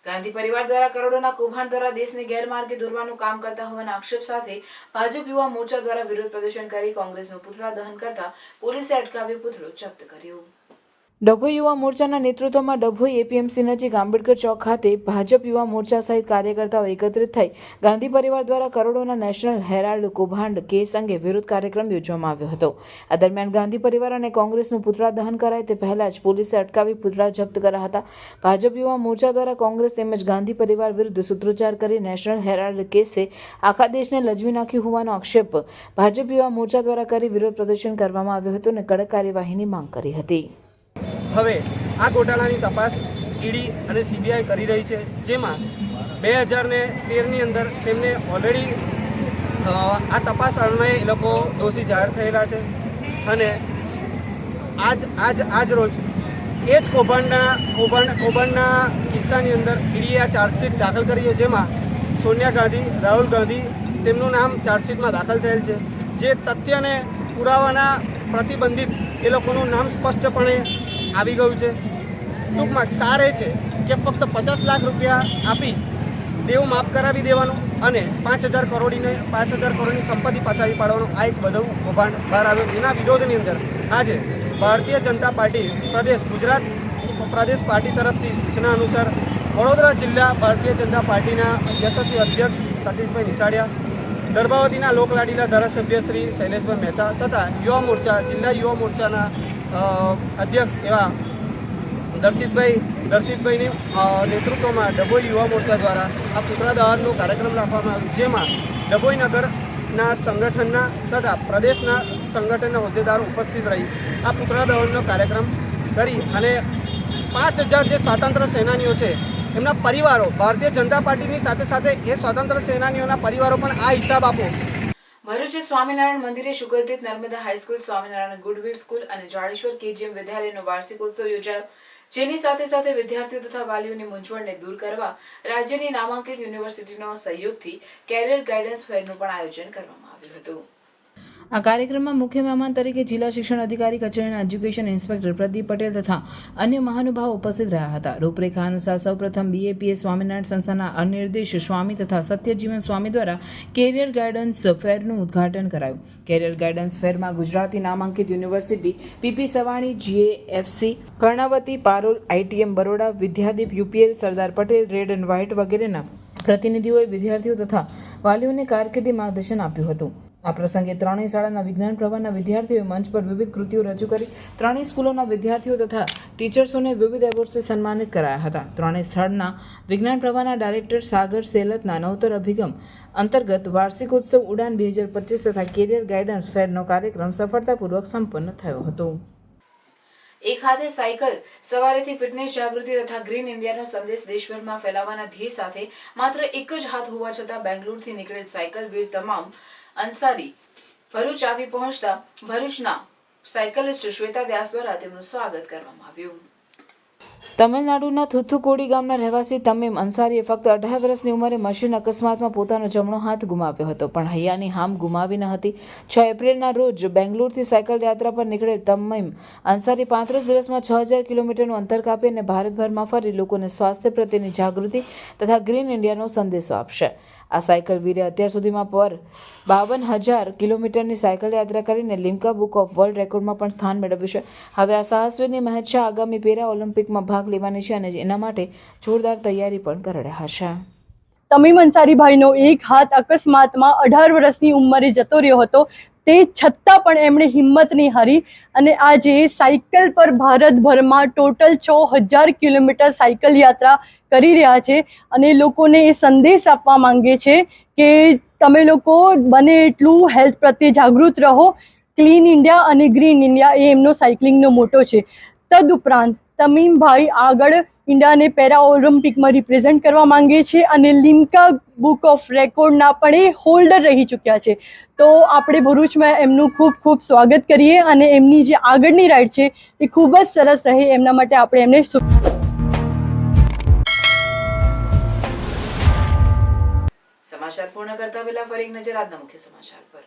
ગાંધી પરિવાર દ્વારા કરોડોના કૌભાંડ દ્વારા દેશને ગેરમાર્ગે દોરવાનું કામ કરતા હોવાના આક્ષેપ સાથે ભાજપ યુવા મોરચા દ્વારા વિરોધ પ્રદર્શન કરી કોંગ્રેસનું પુતળા દહન કરતા પોલીસે અટકાવ્યો પુતળો જપ્ત કર્યો. ડભોઈ યુવા મોરચાના નેતૃત્વમાં ડભોઈ એપીએમસી નજીક આંબેડકર ચોક ખાતે ભાજપ યુવા મોરચા સહિત કાર્યકર્તાઓ એકત્રિત થઈ ગાંધી પરિવાર દ્વારા કરોડોના નેશનલ હેરાલ્ડ કૌભાંડ કેસ અંગે વિરોધ કાર્યક્રમ યોજવામાં આવ્યો હતો. આ દરમિયાન ગાંધી પરિવાર અને કોંગ્રેસનું પુતળા દહન કરાય તે પહેલા જ પોલીસે અટકાવી પુતળા જપ્ત કર્યા હતા. ભાજપ યુવા મોરચા દ્વારા કોંગ્રેસ તેમજ ગાંધી પરિવાર વિરુદ્ધ સૂત્રોચ્ચાર કરી નેશનલ હેરાલ્ડ કેસે આખા દેશને લજવી નાખ્યું હોવાનો આક્ષેપ ભાજપ યુવા મોરચા દ્વારા કરી વિરોધ પ્રદર્શન કરવામાં આવ્યો હતો અને કડક કાર્યવાહીની માંગ કરી હતી.
હવે આ ગોટાળાની તપાસ ઈડી અને સીબીઆઈ કરી રહી છે, જેમાં 2013ની અંદર તેમને ઓલરેડી આ તપાસ અન્વયે એ લોકો દોષી જાહેર થયેલા છે અને આજ રોજ એ જ કૌભાંડના કિસ્સાની અંદર ઈડીએ આ ચાર્જશીટ દાખલ કરી છે, જેમાં સોનિયા ગાંધી, રાહુલ ગાંધી તેમનું નામ ચાર્જશીટમાં દાખલ થયેલ છે. જે તથ્ય અને પુરાવાના પ્રતિબંધિત એ લોકોનું નામ સ્પષ્ટપણે આવી ગયું છે. ટૂંકમાં સાર એ છે કે ફક્ત 50 લાખ રૂપિયા આપી દેવું માફ કરાવી દેવાનું અને 5,000 કરોડની સંપત્તિ પાછાવી પાડવાનો આ એક બધું કૌભાંડ બહાર આવ્યો. જેના વિરોધની અંદર આજે ભારતીય જનતા પાર્ટી ગુજરાત પ્રદેશ પાર્ટી તરફથી સૂચના અનુસાર વડોદરા જિલ્લા ભારતીય જનતા પાર્ટીના યશસ્વી અધ્યક્ષ સતીશભાઈ નિસાડિયા, દર્ભાવતીના લોકલાડીલા ધારાસભ્ય શ્રી શૈલેષભાઈ મહેતા તથા જિલ્લા યુવા મોરચાના અધ્યક્ષ એવા દર્શિતભાઈની નેતૃત્વમાં ડભોઈ યુવા મોરચા દ્વારા આ પુતળા દહનનો કાર્યક્રમ રાખવામાં આવ્યો, જેમાં ડભોઈ નગરના સંગઠનના તથા પ્રદેશના સંગઠનના હોદ્દેદારો ઉપસ્થિત રહી આ પુતળા દહનનો કાર્યક્રમ કરી અને 5,000 જે સ્વાતંત્ર્ય સેનાનીઓ છે એમના પરિવારો, ભારતીય જનતા પાર્ટીની સાથે સાથે એ સ્વાતંત્ર્ય સેનાનીઓના પરિવારો પણ આ હિસાબ આપો.
ભરૂચ સ્વામિનારાયણ મંદિરે શુગલતીત Narmada high school, Swaminarayan goodwill school અને જાડેશ્વર કેજીએમ વિદ્યાલયનો વાર્ષિકોત્સવ યોજાયો, જેની સાથે સાથે વિદ્યાર્થીઓ તથા વાલીઓની મૂંઝવણને દૂર કરવા રાજ્યની નામાંકિત યુનિવર્સિટીનો સહયોગથી કેરિયર ગાઈડન્સ ફેરનું પણ આયોજન કરવામાં આવ્યું હતું. આ કાર્યક્રમમાં મુખ્ય મહેમાન તરીકે જિલ્લા શિક્ષણ અધિકારી કચેરીના એજ્યુકેશન ઇન્સ્પેક્ટર પ્રદીપ પટેલ તથા અન્ય મહાનુભાવો ઉપસ્થિત રહ્યા હતા. રૂપરેખા અનુસાર સૌપ્રથમ BAPS સ્વામિનારાયણ સંસ્થાના અનિર્દેશ સ્વામી તથા સત્યજીવન સ્વામી દ્વારા કેરિયર ગાઈડન્સ ફેરનું ઉદ્ઘાટન કરાયું. કેરિયર ગાઈડન્સ ફેરમાં ગુજરાતી નામાંકિત university, PP Savani, GAFC, Karnavati, Parul, ITM Baroda, Vidyadeep, UPL, Sardar Patel, red and white વગેરેના પ્રતિનિધિઓએ વિદ્યાર્થીઓ તથા વાલીઓને કારકિર્દી માર્ગદર્શન આપ્યું હતું. આ પ્રસંગે ત્રણેય શાળાના વિજ્ઞાન પ્રવાહના વિદ્યાર્થીઓએ મંચ પર વિવિધ કૃતિઓ રજૂ કરી ત્રણેય સ્કૂલોના વિદ્યાર્થીઓ તથા ટીચર્સોને વિવિધ એવોર્ડથી સન્માનિત કરાયા હતા. ત્રણેય સ્થળના વિજ્ઞાન પ્રવાહના ડાયરેક્ટર સાગર સેલતના નવતર અભિગમ અંતર્ગત વાર્ષિકોત્સવ ઉડાન 2025 તથા કેરિયર ગાઈડન્સ ફેરનો કાર્યક્રમ સફળતાપૂર્વક સંપન્ન થયો હતો. એક હાથે સાયકલ સવારીથી ફિટનેસ જાગૃતિ તથા ગ્રીન ઇન્ડિયાનો સંદેશ દેશભરમાં ફેલાવવાના ધ્યેય સાથે માત્ર એક જ હાથ હોવા છતાં બેંગ્લોરથી નીકળેલ સાયકલ વીર તમામ અંસારી ભરૂચ આવી પહોંચતા ભરૂચના સાયકલિસ્ટ શ્વેતા વ્યાસ દ્વારા તેમનું સ્વાગત કરવામાં આવ્યું. તમિલનાડુના થુથુકોડી ગામના રહેવાસી તમીમ અંસારીએ ફક્ત 18 વર્ષની ઉંમરે મશીન અકસ્માતમાં પોતાનો જમણો હાથ ગુમાવ્યો હતો, પણ હૈયાની હામ ગુમાવી ન હતી. 6 એપ્રિલના રોજ બેંગ્લોરથી સાયકલ યાત્રા પર નીકળેલ તમીમ અંસારી 35 દિવસમાં 6000 કિલોમીટરનું અંતર કાપી અને ભારતભરમાં ફરી લોકોને સ્વાસ્થ્ય પ્રત્યેની જાગૃતિ તથા ગ્રીન ઇન્ડિયાનો સંદેશો આપશે. આ સાયકલ વીરે અત્યાર સુધીમાં પર 52,000 કિલોમીટરની સાયકલ યાત્રા કરીને લિમ્કા બુક ઓફ વર્લ્ડ રેકોર્ડમાં પણ સ્થાન મેળવ્યું છે. હવે આ સાહસવીરની મહેજ શાહ આગામી પેરા ઓલિમ્પિકમાં ભાગ લેવાની છે અને એના માટે જોરદાર તૈયારી પણ કરી રહ્યા છે.
તમીમ અંસારીભાઈનો એક હાથ અકસ્માતમાં 18 વર્ષની ઉંમરે જતો રહ્યો હતો. તે છતાં પણ એમણે હિંમત નહીં હારી અને આજે સાયકલ પર ભારતભરમાં ટોટલ 6000 કિલોમીટર સાયકલ યાત્રા કરી રહ્યા છે અને લોકોને એ સંદેશ આપવા માંગે છે કે તમે લોકો બને એટલું હેલ્થ પ્રત્યે જાગૃત રહો. ક્લીન ઇન્ડિયા અને ગ્રીન ઇન્ડિયા એ એમનો સાયકલિંગનો મોટો છે. તદુપરાંત તમીમભાઈ આગળ ઇન્ડિયાને પેરા ઓલિમ્પિકમાં રિપ્રેઝેન્ટ કરવા માંગે છે અને લિમ્કા બુક ઓફ રેકોર્ડના પણ એ હોલ્ડર રહી ચૂક્યા છે. તો આપણે ભરૂચમાં એમનું ખૂબ ખૂબ સ્વાગત કરીએ અને એમની જે આગળની રાઈડ છે એ ખૂબ જ સરસ રહે એમના માટે આપણે એમને
સમાચાર પૂર્ણ કરતા પહેલા ફરી એક નજર આજના મુખ્ય સમાચાર પર.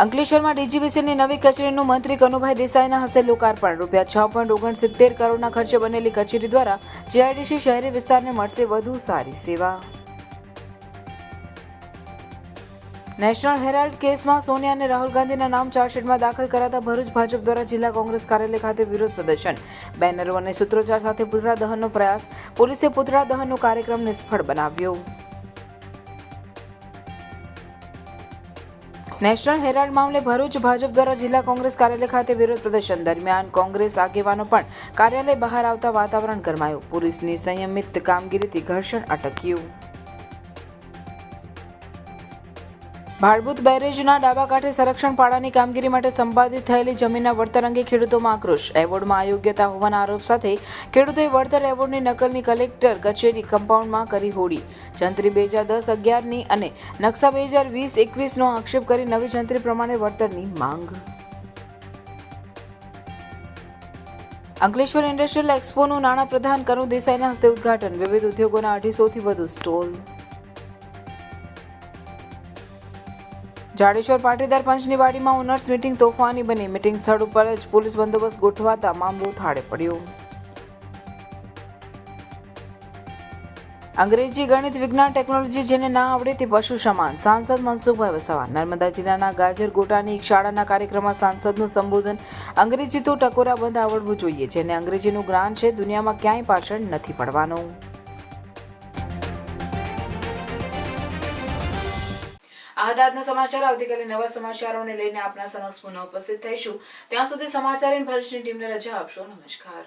અંકલેશ્વરમાં ડીજીવીસીની નવી કચેરીનું મંત્રી કનુભાઈ દેસાઈના હસ્તે લોકાર્પણ. ₹6.69 કરોડના ખર્ચે બનેલી કચેરી દ્વારા જીઆઈડીસી શહેરી વિસ્તારને મળશે વધુ સારી સેવા. નેશનલ હેરાલ્ડ કેસમાં સોનિયા અને રાહુલ ગાંધીના નામ ચાર્જશીટમાં દાખલ કરાતા ભરૂચ ભાજપ દ્વારા જિલ્લા કોંગ્રેસ કાર્યાલય ખાતે વિરોધ પ્રદર્શન. બેનરો અને સૂત્રોચ્ચાર સાથે પુતળા દહનનો પ્રયાસ. પોલીસે પુતળા દહનનો કાર્યક્રમ નિષ્ફળ બનાવ્યો. નેશનલ હેરાલ્ડ મામલે ભરૂચ ભાજપ દ્વારા જિલ્લા કોંગ્રેસ કાર્યાલય ખાતે વિરોધ પ્રદર્શન દરમિયાન કોંગ્રેસ આગેવાનો પણ કાર્યાલય બહાર આવતા વાતાવરણ ગરમાયું. પોલીસની સંયમિત કામગીરીથી ઘર્ષણ અટક્યું. ભાડભૂત બેરેજના ડાબા કાંઠે સંરક્ષણ પાડાની કામગીરી માટે સંપાદિત થયેલી જમીનના વળતર અંગે ખેડૂતોમાં આક્રોશ. એવોર્ડમાં અયોગ્યતા હોવાના આરોપ સાથે ખેડૂતોએ વળતર એવોર્ડની નકલની કલેક્ટર કચેરી કમ્પાઉન્ડમાં કરી હોડી. જંત્રી 2010-11ની અને નકશા 2020-21નો આક્ષેપ કરી નવી જંત્રી પ્રમાણે વળતરની માંગ. અંકલેશ્વર ઇન્ડસ્ટ્રીયલ એક્સપોનું નાણાપ્રધાન કનુ દેસાઈના હસ્તે ઉદ્ઘાટન. વિવિધ ઉદ્યોગોના 250થી વધુ સ્ટોલ. જાડેશ્વર પાટીદાર પંચની વાડીમાં ઓનર્સ મીટિંગ તોફાની બની. મીટિંગ સ્થળ ઉપર જ પોલીસ બંદોબસ્ત ગોઠવાતા મામલો થાળે પડ્યો. અંગ્રેજી, ગણિત, વિજ્ઞાન, ટેકનોલોજી જેને ના આવડે તે પશુ સમાન. સાંસદ મનસુખભાઈ વસાવા. નર્મદા જિલ્લાના ગાજરગોટાની એક શાળાના કાર્યક્રમમાં સાંસદનું સંબોધન. અંગ્રેજી તો ટકોરા બંધ આવડવું જોઈએ. જેને અંગ્રેજીનું જ્ઞાન છે દુનિયામાં ક્યાંય પાછળ નથી પડવાનું. આ હતા આજના સમાચાર. આવતીકાલે નવા સમાચારોને લઈને આપના સમક્ષ પુનઃ ઉપસ્થિત થઈશું. ત્યાં સુધી સમાચાર ભરૂચની ટીમને રજા આપશો. નમસ્કાર.